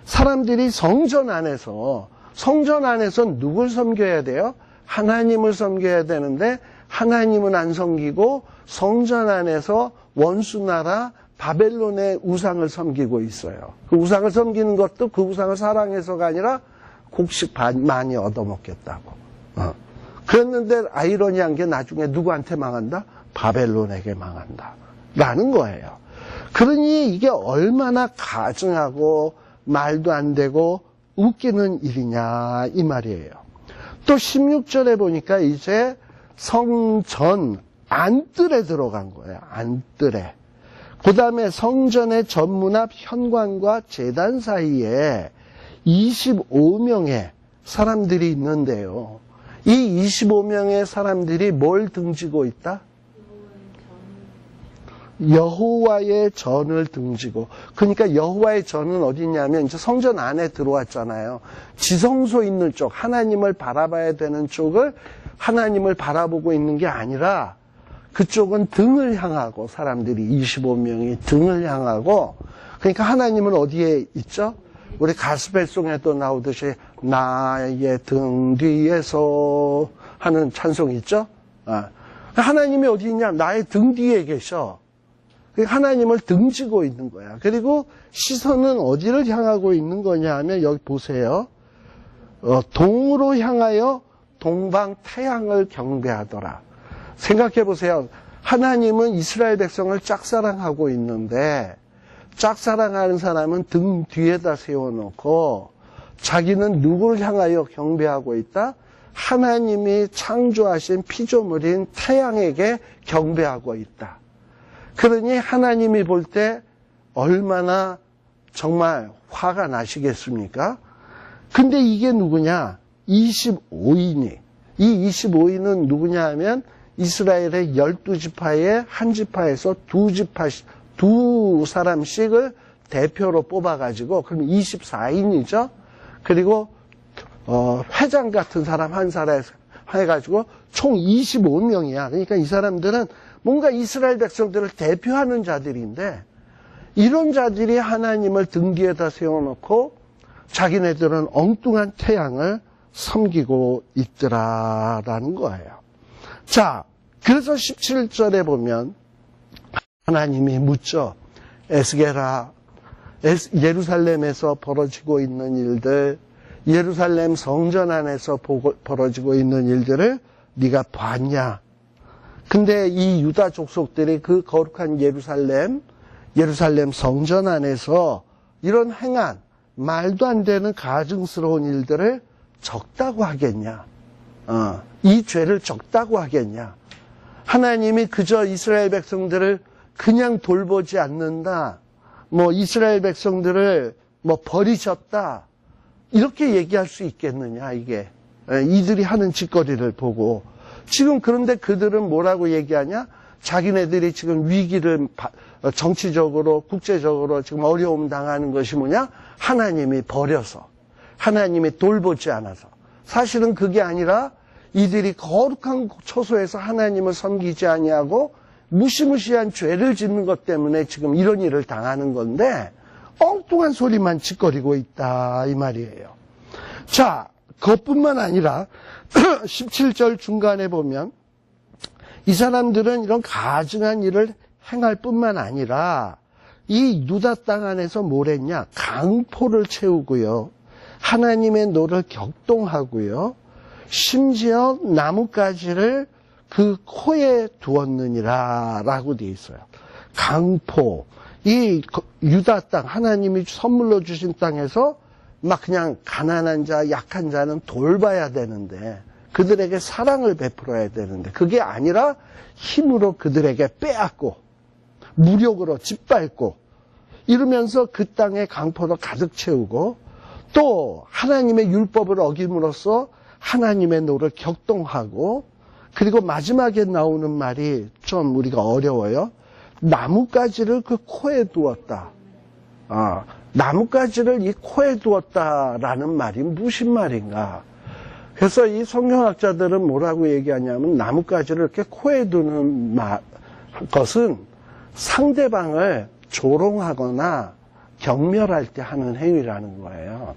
사람들이 성전 안에서 누굴 섬겨야 돼요? 하나님을 섬겨야 되는데 하나님은 안 섬기고 성전 안에서 원수나라 바벨론의 우상을 섬기고 있어요. 그 우상을 섬기는 것도 그 우상을 사랑해서가 아니라 곡식 많이 얻어먹겠다고. 그랬는데 아이러니한 게 나중에 누구한테 망한다? 바벨론에게 망한다. 라는 거예요. 그러니 이게 얼마나 가증하고 말도 안 되고 웃기는 일이냐 이 말이에요. 또 16절에 보니까 이제 성전 안뜰에 들어간 거예요. 안뜰에. 그 다음에 성전의 전문 앞 현관과 제단 사이에 25명의 사람들이 있는데요. 이 25명의 사람들이 뭘 등지고 있다? 여호와의 전을 등지고. 그러니까 여호와의 전은 어디냐면 이제 성전 안에 들어왔잖아요. 지성소 있는 쪽, 하나님을 바라봐야 되는 쪽을 하나님을 바라보고 있는 게 아니라 그쪽은 등을 향하고, 사람들이 25명이 등을 향하고, 그러니까 하나님은 어디에 있죠? 우리 가스펠송에도 나오듯이 나의 등 뒤에서 하는 찬송이 있죠? 하나님이 어디 있냐? 나의 등 뒤에 계셔. 하나님을 등지고 있는 거야. 그리고 시선은 어디를 향하고 있는 거냐 하면 여기 보세요. 동으로 향하여 동방 태양을 경배하더라. 생각해 보세요. 하나님은 이스라엘 백성을 짝사랑하고 있는데 짝사랑하는 사람은 등 뒤에다 세워놓고 자기는 누구를 향하여 경배하고 있다? 하나님이 창조하신 피조물인 태양에게 경배하고 있다. 그러니 하나님이 볼 때 얼마나 정말 화가 나시겠습니까? 근데 이게 누구냐? 25인이. 이 25인은 누구냐 하면 이스라엘의 12지파의 한 지파에서 두 사람씩을 대표로 뽑아가지고, 그럼 24인이죠? 그리고, 회장 같은 사람 한 사람 해가지고 총 25명이야. 그러니까 이 사람들은 뭔가 이스라엘 백성들을 대표하는 자들인데, 이런 자들이 하나님을 등 뒤에다 세워놓고 자기네들은 엉뚱한 태양을 섬기고 있더라라는 거예요. 자, 그래서 17절에 보면 하나님이 묻죠. 에스겔아, 예루살렘에서 벌어지고 있는 일들, 예루살렘 성전 안에서 벌어지고 있는 일들을 네가 봤냐? 근데 이 유다 족속들이 그 거룩한 예루살렘 성전 안에서 이런 행한 말도 안 되는 가증스러운 일들을 적다고 하겠냐? 이 죄를 적다고 하겠냐? 하나님이 그저 이스라엘 백성들을 그냥 돌보지 않는다. 이스라엘 백성들을 버리셨다. 이렇게 얘기할 수 있겠느냐, 이게. 이들이 하는 짓거리를 보고. 지금 그런데 그들은 뭐라고 얘기하냐? 자기네들이 지금 위기를 정치적으로, 국제적으로 지금 어려움 당하는 것이 뭐냐? 하나님이 버려서. 하나님이 돌보지 않아서. 사실은 그게 아니라 이들이 거룩한 처소에서 하나님을 섬기지 아니하고 무시무시한 죄를 짓는 것 때문에 지금 이런 일을 당하는 건데 엉뚱한 소리만 짓거리고 있다 이 말이에요. 자, 그것뿐만 아니라 17절 중간에 보면 이 사람들은 이런 가증한 일을 행할 뿐만 아니라 이 유다 땅 안에서 뭘 했냐? 강포를 채우고요. 하나님의 노를 격동하고요. 심지어 나뭇가지를 그 코에 두었느니라 라고 되어 있어요. 강포, 이 유다 땅, 하나님이 선물로 주신 땅에서 막 그냥 가난한 자, 약한 자는 돌봐야 되는데, 그들에게 사랑을 베풀어야 되는데, 그게 아니라 힘으로 그들에게 빼앗고 무력으로 짓밟고 이러면서 그 땅에 강포로 가득 채우고, 또 하나님의 율법을 어김으로써 하나님의 노를 격동하고, 그리고 마지막에 나오는 말이 좀 우리가 어려워요. 나뭇가지를 그 코에 두었다. 나뭇가지를 이 코에 두었다라는 말이 무슨 말인가? 그래서 이 성경학자들은 뭐라고 얘기하냐면, 나뭇가지를 이렇게 코에 두는 것은 상대방을 조롱하거나 경멸할 때 하는 행위라는 거예요.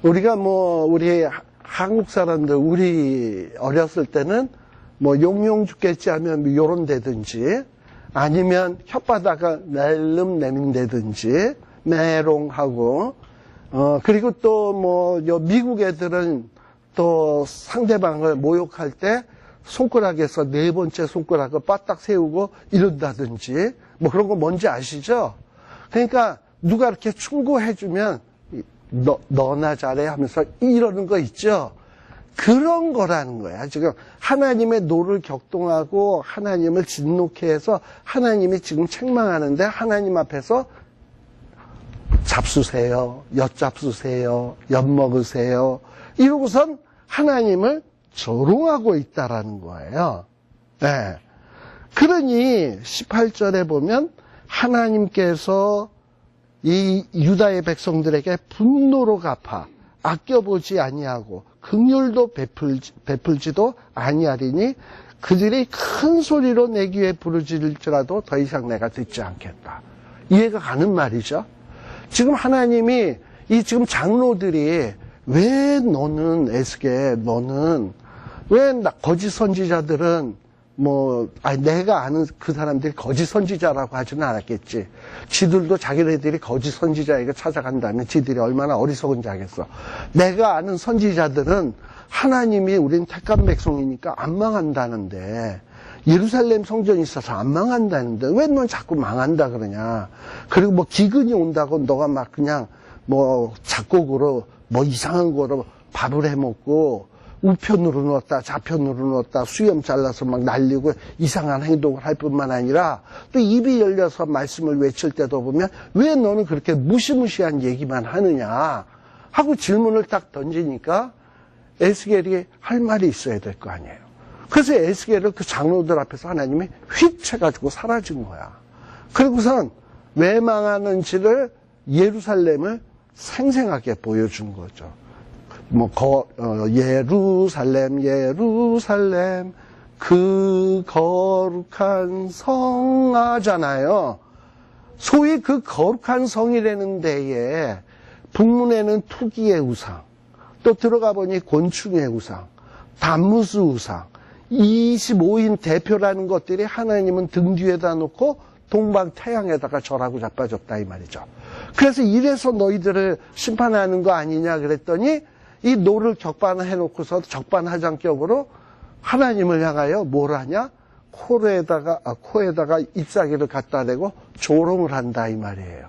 우리가 우리 한국 사람들, 우리 어렸을 때는 용용 죽겠지 하면 요런 데든지, 아니면 혓바닥을 낼름 내민다든지 메롱하고, 그리고 또 미국 애들은 또 상대방을 모욕할 때 손가락에서 네 번째 손가락을 바닥 세우고 이런다든지, 그런 거 뭔지 아시죠? 그러니까 누가 이렇게 충고해주면 너나 잘해 하면서 이러는 거 있죠? 그런 거라는 거야. 지금 하나님의 노를 격동하고 하나님을 진노케 해서 하나님이 지금 책망하는데, 하나님 앞에서 잡수세요, 엿잡수세요, 엿먹으세요 이러고선 하나님을 조롱하고 있다라는 거예요. 네. 그러니 18절에 보면 하나님께서 이 유다의 백성들에게 분노로 갚아 아껴보지 아니하고 긍휼도 베풀지도 아니하리니 그들이 큰 소리로 내 귀에 부르짖을지라도 더 이상 내가 듣지 않겠다. 이해가 가는 말이죠. 지금 하나님이 이 지금 장로들이 왜 너는 에스겔, 너는 왜 거짓 선지자들은 내가 아는 그 사람들이 거짓 선지자라고 하지는 않았겠지. 지들도 자기네들이 거짓 선지자에게 찾아간다면 지들이 얼마나 어리석은지 알겠어. 내가 아는 선지자들은 하나님이 우린 택한 백성이니까 안 망한다는데, 예루살렘 성전이 있어서 안 망한다는데 왜 넌 자꾸 망한다 그러냐. 그리고 기근이 온다고 너가 막 그냥 작곡으로 이상한 거로 밥을 해먹고 우편으로 넣었다 좌편으로 넣었다 수염 잘라서 막 날리고 이상한 행동을 할 뿐만 아니라 또 입이 열려서 말씀을 외칠 때도 보면 왜 너는 그렇게 무시무시한 얘기만 하느냐 하고 질문을 딱 던지니까 에스겔이 할 말이 있어야 될 거 아니에요. 그래서 에스겔을 그 장로들 앞에서 하나님이 휙 해가지고 사라진 거야. 그리고선 왜 망하는지를 예루살렘을 생생하게 보여준 거죠. 예루살렘 예루살렘 그 거룩한 성 하잖아요. 소위 그 거룩한 성이라는 데에 북문에는 투기의 우상, 또 들어가 보니 곤충의 우상, 단무스 우상, 25인 대표라는 것들이 하나님은 등 뒤에다 놓고 동방 태양에다가 절하고 자빠졌다 이 말이죠. 그래서 이래서 너희들을 심판하는 거 아니냐 그랬더니 이 노를 격반해 놓고서 적반하장격으로 하나님을 향하여 뭘 하냐? 코에다가 잎사귀를 갖다 대고 조롱을 한다 이 말이에요.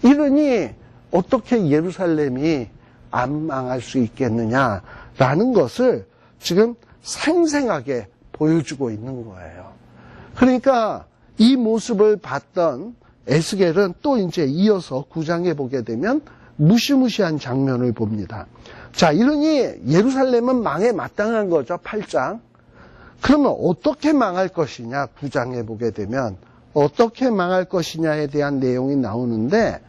이러니 어떻게 예루살렘이 안 망할 수 있겠느냐라는 것을 지금 생생하게 보여주고 있는 거예요. 그러니까 이 모습을 봤던 에스겔은 또 이제 이어서 9장에 보게 되면 무시무시한 장면을 봅니다. 자, 이러니 예루살렘은 망에 마땅한 거죠. 8장. 그러면 어떻게 망할 것이냐? 9장에 보게 되면 어떻게 망할 것이냐에 대한 내용이 나오는데,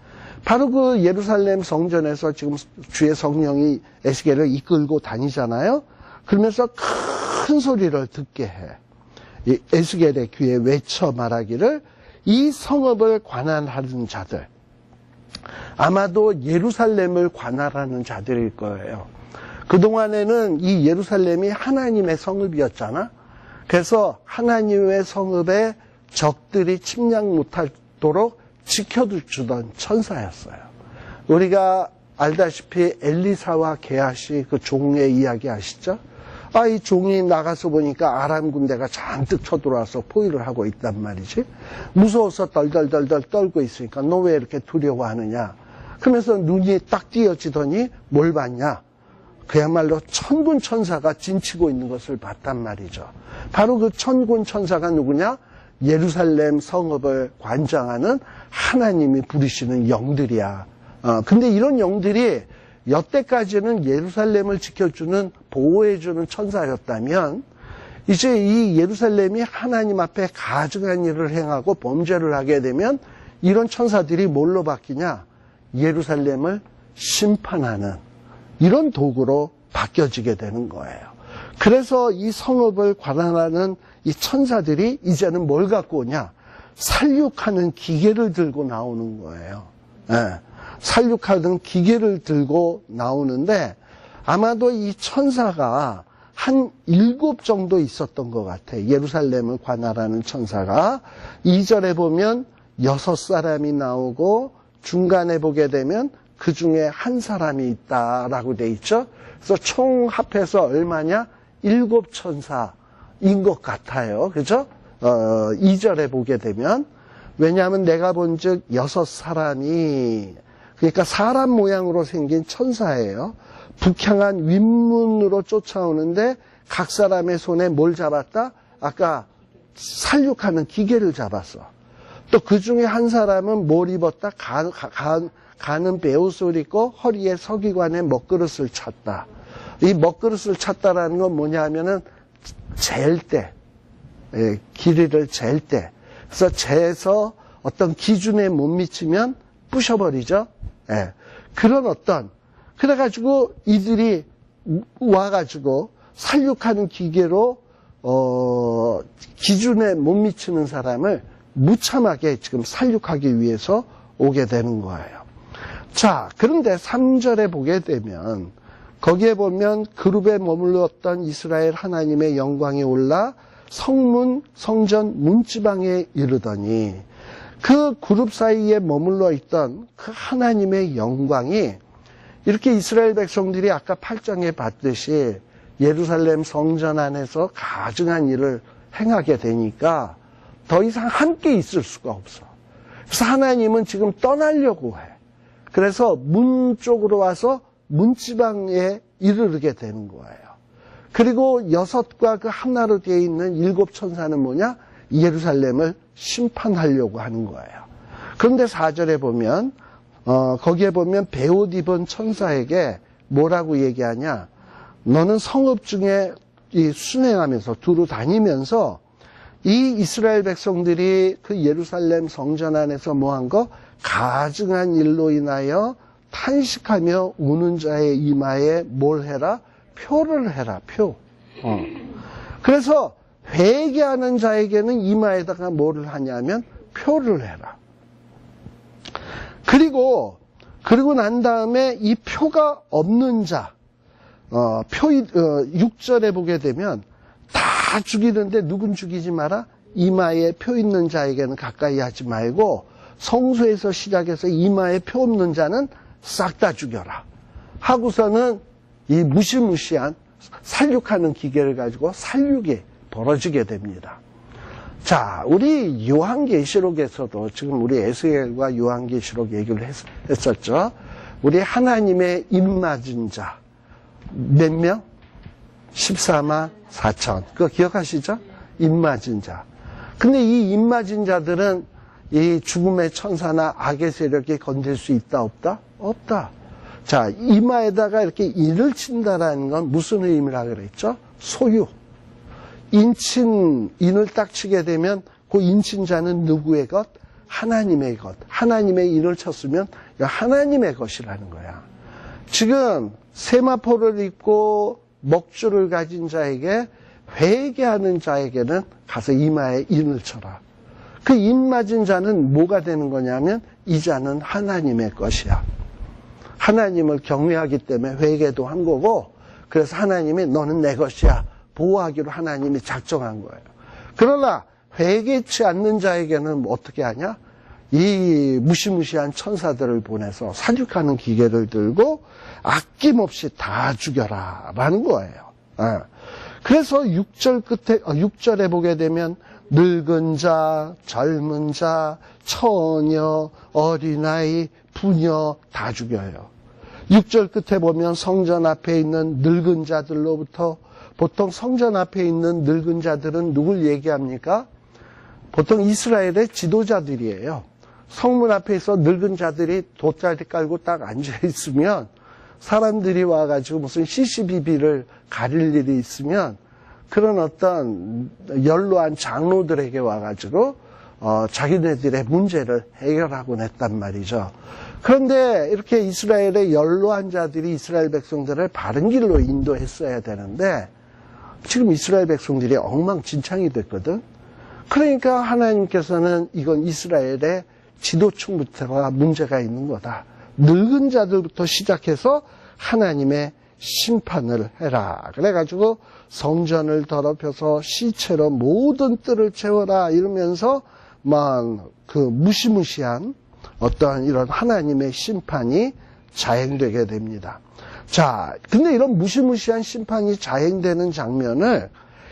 바로 그 예루살렘 성전에서 지금 주의 성령이 에스겔을 이끌고 다니잖아요. 그러면서 큰 소리를 듣게 해. 이 에스겔의 귀에 외쳐 말하기를, 이 성읍을 관할하는 자들, 아마도 예루살렘을 관할하는 자들일 거예요. 그동안에는 이 예루살렘이 하나님의 성읍이었잖아. 그래서 하나님의 성읍에 적들이 침략 못하도록 지켜주던 천사였어요. 우리가 알다시피 엘리사와 게하시 그 종의 이야기 아시죠? 이 종이 나가서 보니까 아람 군대가 잔뜩 쳐들어와서 포위를 하고 있단 말이지. 무서워서 덜덜덜덜 떨고 있으니까 너 왜 이렇게 두려워하느냐. 그러면서 눈이 딱 띄어지더니 뭘 봤냐. 그야말로 천군 천사가 진치고 있는 것을 봤단 말이죠. 바로 그 천군 천사가 누구냐? 예루살렘 성읍을 관장하는 하나님이 부리시는 영들이야. 근데 이런 영들이 여태까지는 예루살렘을 지켜주는, 보호해주는 천사였다면, 이제 이 예루살렘이 하나님 앞에 가증한 일을 행하고 범죄를 하게 되면 이런 천사들이 뭘로 바뀌냐? 예루살렘을 심판하는 이런 도구로 바뀌어지게 되는 거예요. 그래서 이 성읍을 관할하는 이 천사들이 이제는 뭘 갖고 오냐? 살육하는 기계를 들고 나오는 거예요. 네. 살육하는 기계를 들고 나오는데 아마도 이 천사가 한 7 정도 있었던 것 같아. 예루살렘을 관할하는 천사가. 2절에 보면 6사람이 나오고 중간에 보게 되면 그 중에 한 사람이 있다라고 돼 있죠. 그래서 총 합해서 얼마냐? 7 천사인 것 같아요. 그죠? 2절에 보게 되면. 왜냐하면 내가 본즉 6사람이, 그러니까 사람 모양으로 생긴 천사예요. 북향한 윗문으로 쫓아오는데 각 사람의 손에 뭘 잡았다? 아까 살육하는 기계를 잡았어. 또 그 중에 한 사람은 뭘 입었다? 가는 베옷을 입고 허리에 서기관의 먹그릇을 찼다. 이 먹그릇을 찼다라는 건 뭐냐 하면은 잴 때, 길이를 잴 때. 그래서 재서 어떤 기준에 못 미치면 부셔버리죠. 예. 그런 어떤, 그래가지고 이들이 와가지고 살육하는 기계로, 기준에 못 미치는 사람을 무참하게 지금 살육하기 위해서 오게 되는 거예요. 자, 그런데 3절에 보게 되면, 거기에 보면 그룹에 머물렀던 이스라엘 하나님의 영광이 올라 성전 문지방에 이르더니 그 그룹 사이에 머물러 있던 그 하나님의 영광이 이렇게 이스라엘 백성들이 아까 8장에 봤듯이 예루살렘 성전 안에서 가증한 일을 행하게 되니까 더 이상 함께 있을 수가 없어. 그래서 하나님은 지금 떠나려고 해. 그래서 문 쪽으로 와서 문지방에 이르게 되는 거예요. 그리고 6과 그 하나로 되어 있는 7 천사는 뭐냐? 예루살렘을 심판하려고 하는 거예요. 그런데 4절에 보면 거기에 보면 베옷 입은 천사에게 뭐라고 얘기하냐? 너는 성읍 중에 순행하면서 두루 다니면서 이 이스라엘 백성들이 그 예루살렘 성전 안에서 뭐한 거? 가증한 일로 인하여 탄식하며 우는 자의 이마에 뭘 해라? 표를 해라, 표. 그래서 회개하는 자에게는 이마에다가 뭐를 하냐면 표를 해라. 그리고 난 다음에 이 표가 없는 자, 6절에 보게 되면 다 죽이는데 누군 죽이지 마라? 이마에 표 있는 자에게는 가까이 하지 말고 성소에서 시작해서 이마에 표 없는 자는 싹 다 죽여라. 하고서는 이 무시무시한 살육하는 기계를 가지고 살육이 벌어지게 됩니다. 자, 우리 요한계시록에서도 지금 우리 에스겔과 요한계시록 얘기를 했었죠. 우리 하나님의 입맞은 자 몇 명? 14만 4천. 그거 기억하시죠? 입맞은 자. 근데 이 입맞은 자들은 이 죽음의 천사나 악의 세력이 건들 수 있다 없다? 없다. 자, 이마에다가 이렇게 인을 친다라는 건 무슨 의미라 그랬죠? 소유. 인을 딱 치게 되면 그 인친자는 누구의 것? 하나님의 것. 하나님의 인을 쳤으면 하나님의 것이라는 거야. 지금 세마포를 입고 먹줄을 가진 자에게, 회개하는 자에게는 가서 이마에 인을 쳐라. 그 인 맞은 자는 뭐가 되는 거냐면 이 자는 하나님의 것이야. 하나님을 경외하기 때문에 회개도 한 거고, 그래서 하나님이 너는 내 것이야 보호하기로 하나님이 작정한 거예요. 그러나 회개치 않는 자에게는 어떻게 하냐? 이 무시무시한 천사들을 보내서 살육하는 기계를 들고 아낌없이 다 죽여라 라는 거예요. 그래서 6절에 보게 되면 늙은 자, 젊은 자, 처녀, 어린아이, 부녀 다 죽여요. 6절 끝에 보면 성전 앞에 있는 늙은 자들로부터, 보통 성전 앞에 있는 늙은 자들은 누굴 얘기합니까? 보통 이스라엘의 지도자들이에요. 성문 앞에서 늙은 자들이 돗자리 깔고 딱 앉아있으면 사람들이 와가지고 무슨 시시비비를 가릴 일이 있으면 그런 어떤 연로한 장로들에게 와가지고 자기네들의 문제를 해결하곤 했단 말이죠. 그런데 이렇게 이스라엘의 연로한 자들이 이스라엘 백성들을 바른 길로 인도했어야 되는데 지금 이스라엘 백성들이 엉망진창이 됐거든. 그러니까 하나님께서는 이건 이스라엘의 지도층부터가 문제가 있는 거다. 늙은 자들부터 시작해서 하나님의 심판을 해라. 그래가지고 성전을 더럽혀서 시체로 모든 뜰을 채워라 이러면서 막 그 무시무시한 어떠한 이런 하나님의 심판이 자행되게 됩니다. 자, 근데 이런 무시무시한 심판이 자행되는 장면을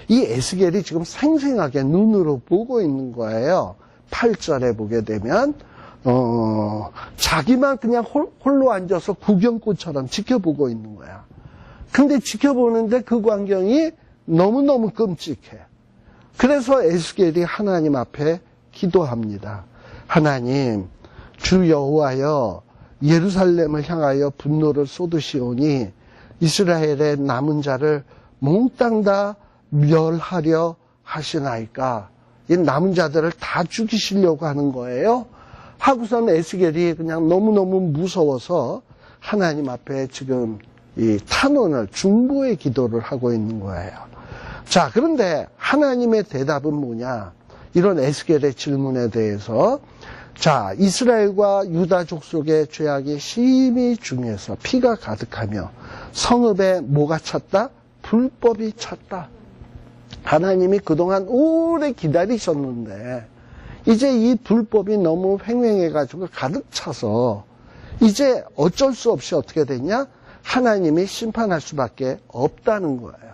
이 에스겔이 지금 생생하게 눈으로 보고 있는 거예요. 8절에 보게 되면 자기만 그냥 홀로 앉아서 구경꾼처럼 지켜보고 있는 거야. 근데 지켜보는데 그 광경이 너무너무 끔찍해. 그래서 에스겔이 하나님 앞에 기도합니다. 하나님, 주 여호와여, 예루살렘을 향하여 분노를 쏟으시오니 이스라엘의 남은 자를 몽땅 다 멸하려 하시나이까. 이 남은 자들을 다 죽이시려고 하는 거예요. 하고서는 에스겔이 그냥 너무너무 무서워서 하나님 앞에 지금 이 탄원을, 중보의 기도를 하고 있는 거예요. 자, 그런데 하나님의 대답은 뭐냐? 이런 에스겔의 질문에 대해서, 자, 이스라엘과 유다 족속의 죄악이 심히 중해서 피가 가득하며 성읍에 뭐가 찼다? 불법이 찼다. 하나님이 그동안 오래 기다리셨는데 이제 이 불법이 너무 횡행해가지고 가득 차서 이제 어쩔 수 없이 어떻게 되냐? 하나님이 심판할 수밖에 없다는 거예요.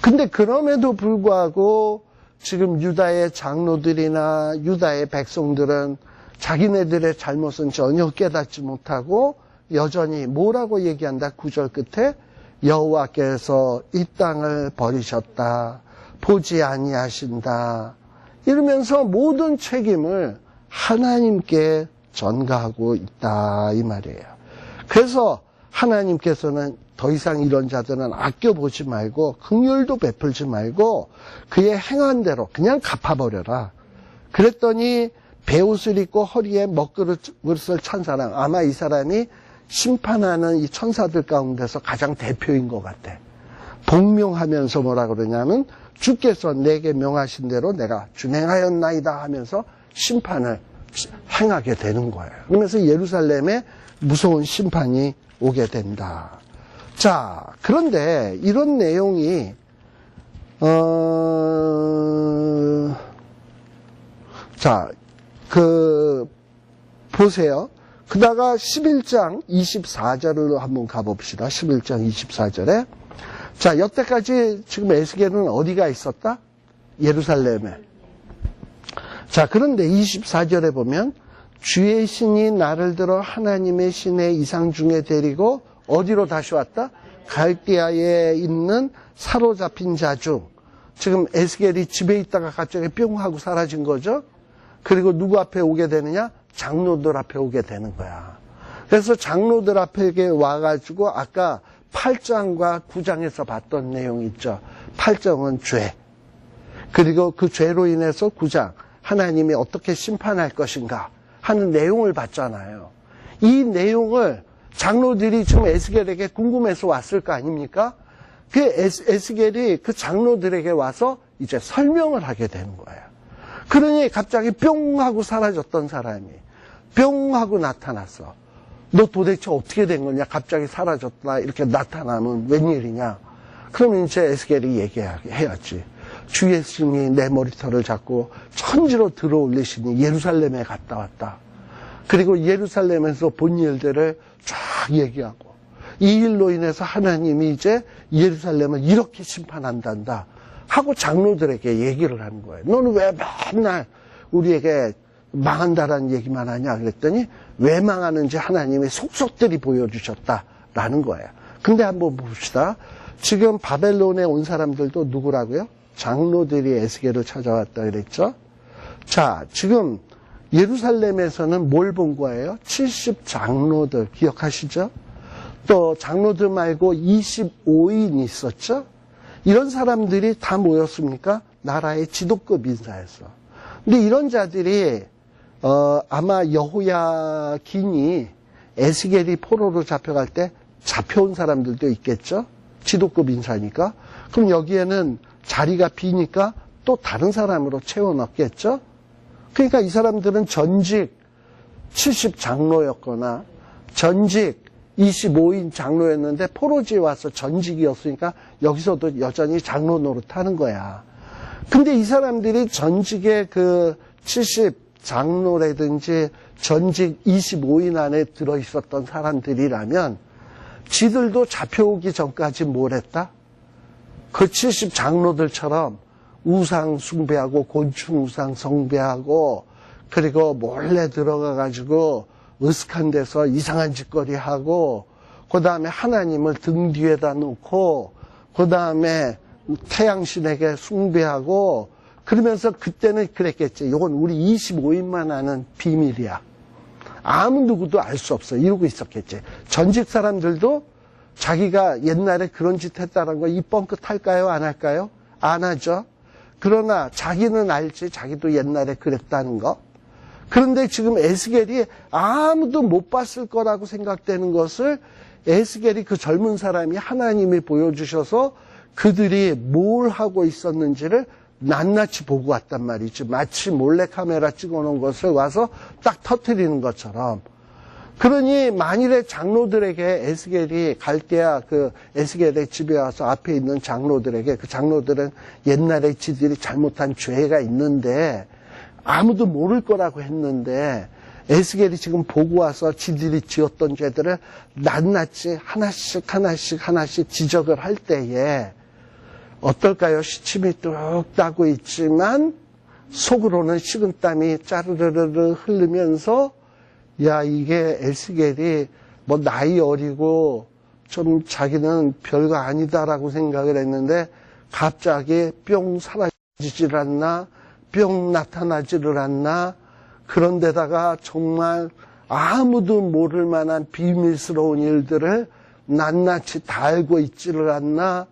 근데 그럼에도 불구하고 지금 유다의 장로들이나 유다의 백성들은 자기네들의 잘못은 전혀 깨닫지 못하고 여전히 뭐라고 얘기한다? 9절 끝에 여호와께서 이 땅을 버리셨다. 보지 아니하신다. 이러면서 모든 책임을 하나님께 전가하고 있다 이 말이에요. 그래서 하나님께서는 더 이상 이런 자들은 아껴보지 말고 긍휼도 베풀지 말고 그의 행한 대로 그냥 갚아버려라. 그랬더니 베옷을 입고 허리에 먹그릇을 찬 사람, 아마 이 사람이 심판하는 이 천사들 가운데서 가장 대표인 것 같아. 복명하면서 뭐라 그러냐면 주께서 내게 명하신 대로 내가 준행하였나이다 하면서 심판을 행하게 되는 거예요. 그러면서 예루살렘에 무서운 심판이 오게 된다. 자, 그런데 이런 내용이 보세요. 그다가 11장 24절로 한번 가봅시다. 11장 24절에. 자, 여태까지 지금 에스겔은 어디가 있었다? 예루살렘에. 자, 그런데 24절에 보면 주의 신이 나를 들어 하나님의 신의 이상 중에 데리고 어디로 다시 왔다? 갈대아에 있는 사로잡힌 자 중. 지금 에스겔이 집에 있다가 갑자기 뿅 하고 사라진 거죠. 그리고 누구 앞에 오게 되느냐? 장로들 앞에 오게 되는 거야. 그래서 장로들 앞에 와가지고 아까 8장과 9장에서 봤던 내용이 있죠. 8장은 죄. 그리고 그 죄로 인해서 9장, 하나님이 어떻게 심판할 것인가 하는 내용을 봤잖아요. 이 내용을 장로들이 지금 에스겔에게 궁금해서 왔을 거 아닙니까? 그 에스겔이 그 장로들에게 와서 이제 설명을 하게 되는 거예요. 그러니 갑자기 뿅 하고 사라졌던 사람이 뿅 하고 나타났어. 너 도대체 어떻게 된 거냐? 갑자기 사라졌다 이렇게 나타나면 웬일이냐? 그러면 이제 에스겔이 얘기해야지. 주의 신이 내 머리털을 잡고 천지로 들어올리시니 예루살렘에 갔다 왔다. 그리고 예루살렘에서 본 일들을 쫙 얘기하고 이 일로 인해서 하나님이 이제 예루살렘을 이렇게 심판한단다 하고 장로들에게 얘기를 하는 거예요. 너는 왜 맨날 우리에게 망한다라는 얘기만 하냐 그랬더니 왜 망하는지 하나님의 속속들이 보여주셨다라는 거예요. 근데 한번 봅시다. 지금 바벨론에 온 사람들도 누구라고요? 장로들이 에스겔을 찾아왔다 그랬죠. 자, 지금 예루살렘에서는 뭘 본 거예요? 70 장로들 기억하시죠? 또 장로들 말고 25인 있었죠? 이런 사람들이 다 모였습니까? 나라의 지도급 인사였어. 근데 이런 자들이 아마 여호야긴이 에스겔이 포로로 잡혀갈 때 잡혀온 사람들도 있겠죠? 지도급 인사니까. 그럼 여기에는 자리가 비니까 또 다른 사람으로 채워넣겠죠? 그러니까 이 사람들은 전직 70 장로였거나 전직 25인 장로였는데 포로지에 와서 전직이었으니까 여기서도 여전히 장로 노릇하는 거야. 근데 이 사람들이 전직의 그 70 장로라든지 전직 25인 안에 들어있었던 사람들이라면 지들도 잡혀오기 전까지 뭘 했다? 그 70 장로들처럼 우상 숭배하고 곤충 우상 숭배하고 그리고 몰래 들어가가지고 으슥한 데서 이상한 짓거리 하고 그 다음에 하나님을 등 뒤에다 놓고 그 다음에 태양신에게 숭배하고 그러면서 그때는 그랬겠지. 이건 우리 25인만 아는 비밀이야. 아무 누구도 알 수 없어. 이러고 있었겠지. 전직 사람들도 자기가 옛날에 그런 짓 했다는 거 입 뻥끗 할까요? 안 할까요? 안 하죠. 그러나 자기는 알지. 자기도 옛날에 그랬다는 거. 그런데 지금 에스겔이 아무도 못 봤을 거라고 생각되는 것을 에스겔이 그 젊은 사람이 하나님이 보여주셔서 그들이 뭘 하고 있었는지를 낱낱이 보고 왔단 말이죠. 마치 몰래카메라 찍어놓은 것을 와서 딱 터뜨리는 것처럼. 그러니 만일에 장로들에게 에스겔이 갈대아 그 에스겔의 집에 와서 앞에 있는 장로들에게 그 장로들은 옛날에 지들이 잘못한 죄가 있는데 아무도 모를 거라고 했는데 에스겔이 지금 보고 와서 지들이 지었던 죄들을 낱낱이 하나씩 지적을 할 때에 어떨까요? 시침이 뚝 따고 있지만 속으로는 식은땀이 짜르르르 흐르면서 야 이게 에스겔이 뭐 나이 어리고 좀 자기는 별거 아니다라고 생각을 했는데 갑자기 뿅 사라지질 않나 뿅 나타나지를 않나 그런데다가 정말 아무도 모를 만한 비밀스러운 일들을 낱낱이 다 알고 있지를 않나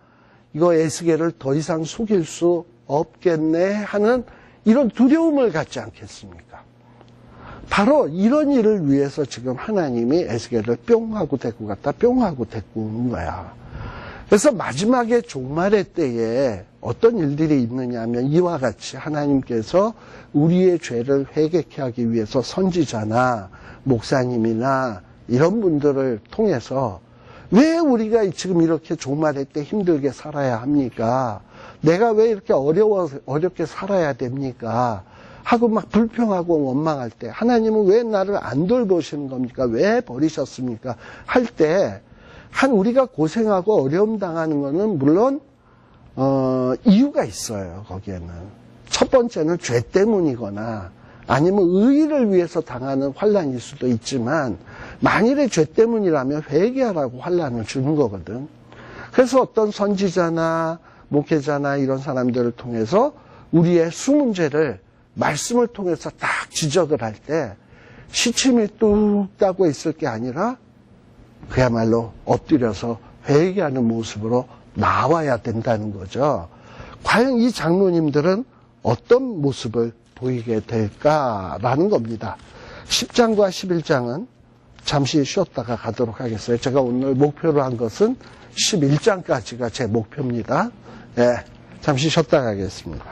이거 에스겔을 더 이상 속일 수 없겠네 하는 이런 두려움을 갖지 않겠습니까? 바로 이런 일을 위해서 지금 하나님이 에스겔을 뿅 하고 데리고 갔다 뿅 하고 데리고 오는 거야. 그래서 마지막에 종말의 때에 어떤 일들이 있느냐 하면 이와 같이 하나님께서 우리의 죄를 회개케 하기 위해서 선지자나 목사님이나 이런 분들을 통해서 왜 우리가 지금 이렇게 종말의 때 힘들게 살아야 합니까? 내가 왜 이렇게 어렵게 살아야 됩니까? 하고 막 불평하고 원망할 때 하나님은 왜 나를 안 돌보시는 겁니까? 왜 버리셨습니까? 할 때 우리가 고생하고 어려움 당하는 거는 물론 이유가 있어요. 거기에는 첫 번째는 죄 때문이거나 아니면 의의를 위해서 당하는 환난일 수도 있지만 만일에 죄 때문이라면 회개하라고 환난을 주는 거거든. 그래서 어떤 선지자나 목회자나 이런 사람들을 통해서 우리의 숨은 죄를 말씀을 통해서 딱 지적을 할 때 시침이 뚝 따고 있을 게 아니라 그야말로 엎드려서 회개하는 모습으로 나와야 된다는 거죠. 과연 이 장로님들은 어떤 모습을 보이게 될까라는 겁니다. 10장과 11장은 잠시 쉬었다가 가도록 하겠어요. 제가 오늘 목표로 한 것은 11장까지가 제 목표입니다. 네, 잠시 쉬었다 가겠습니다.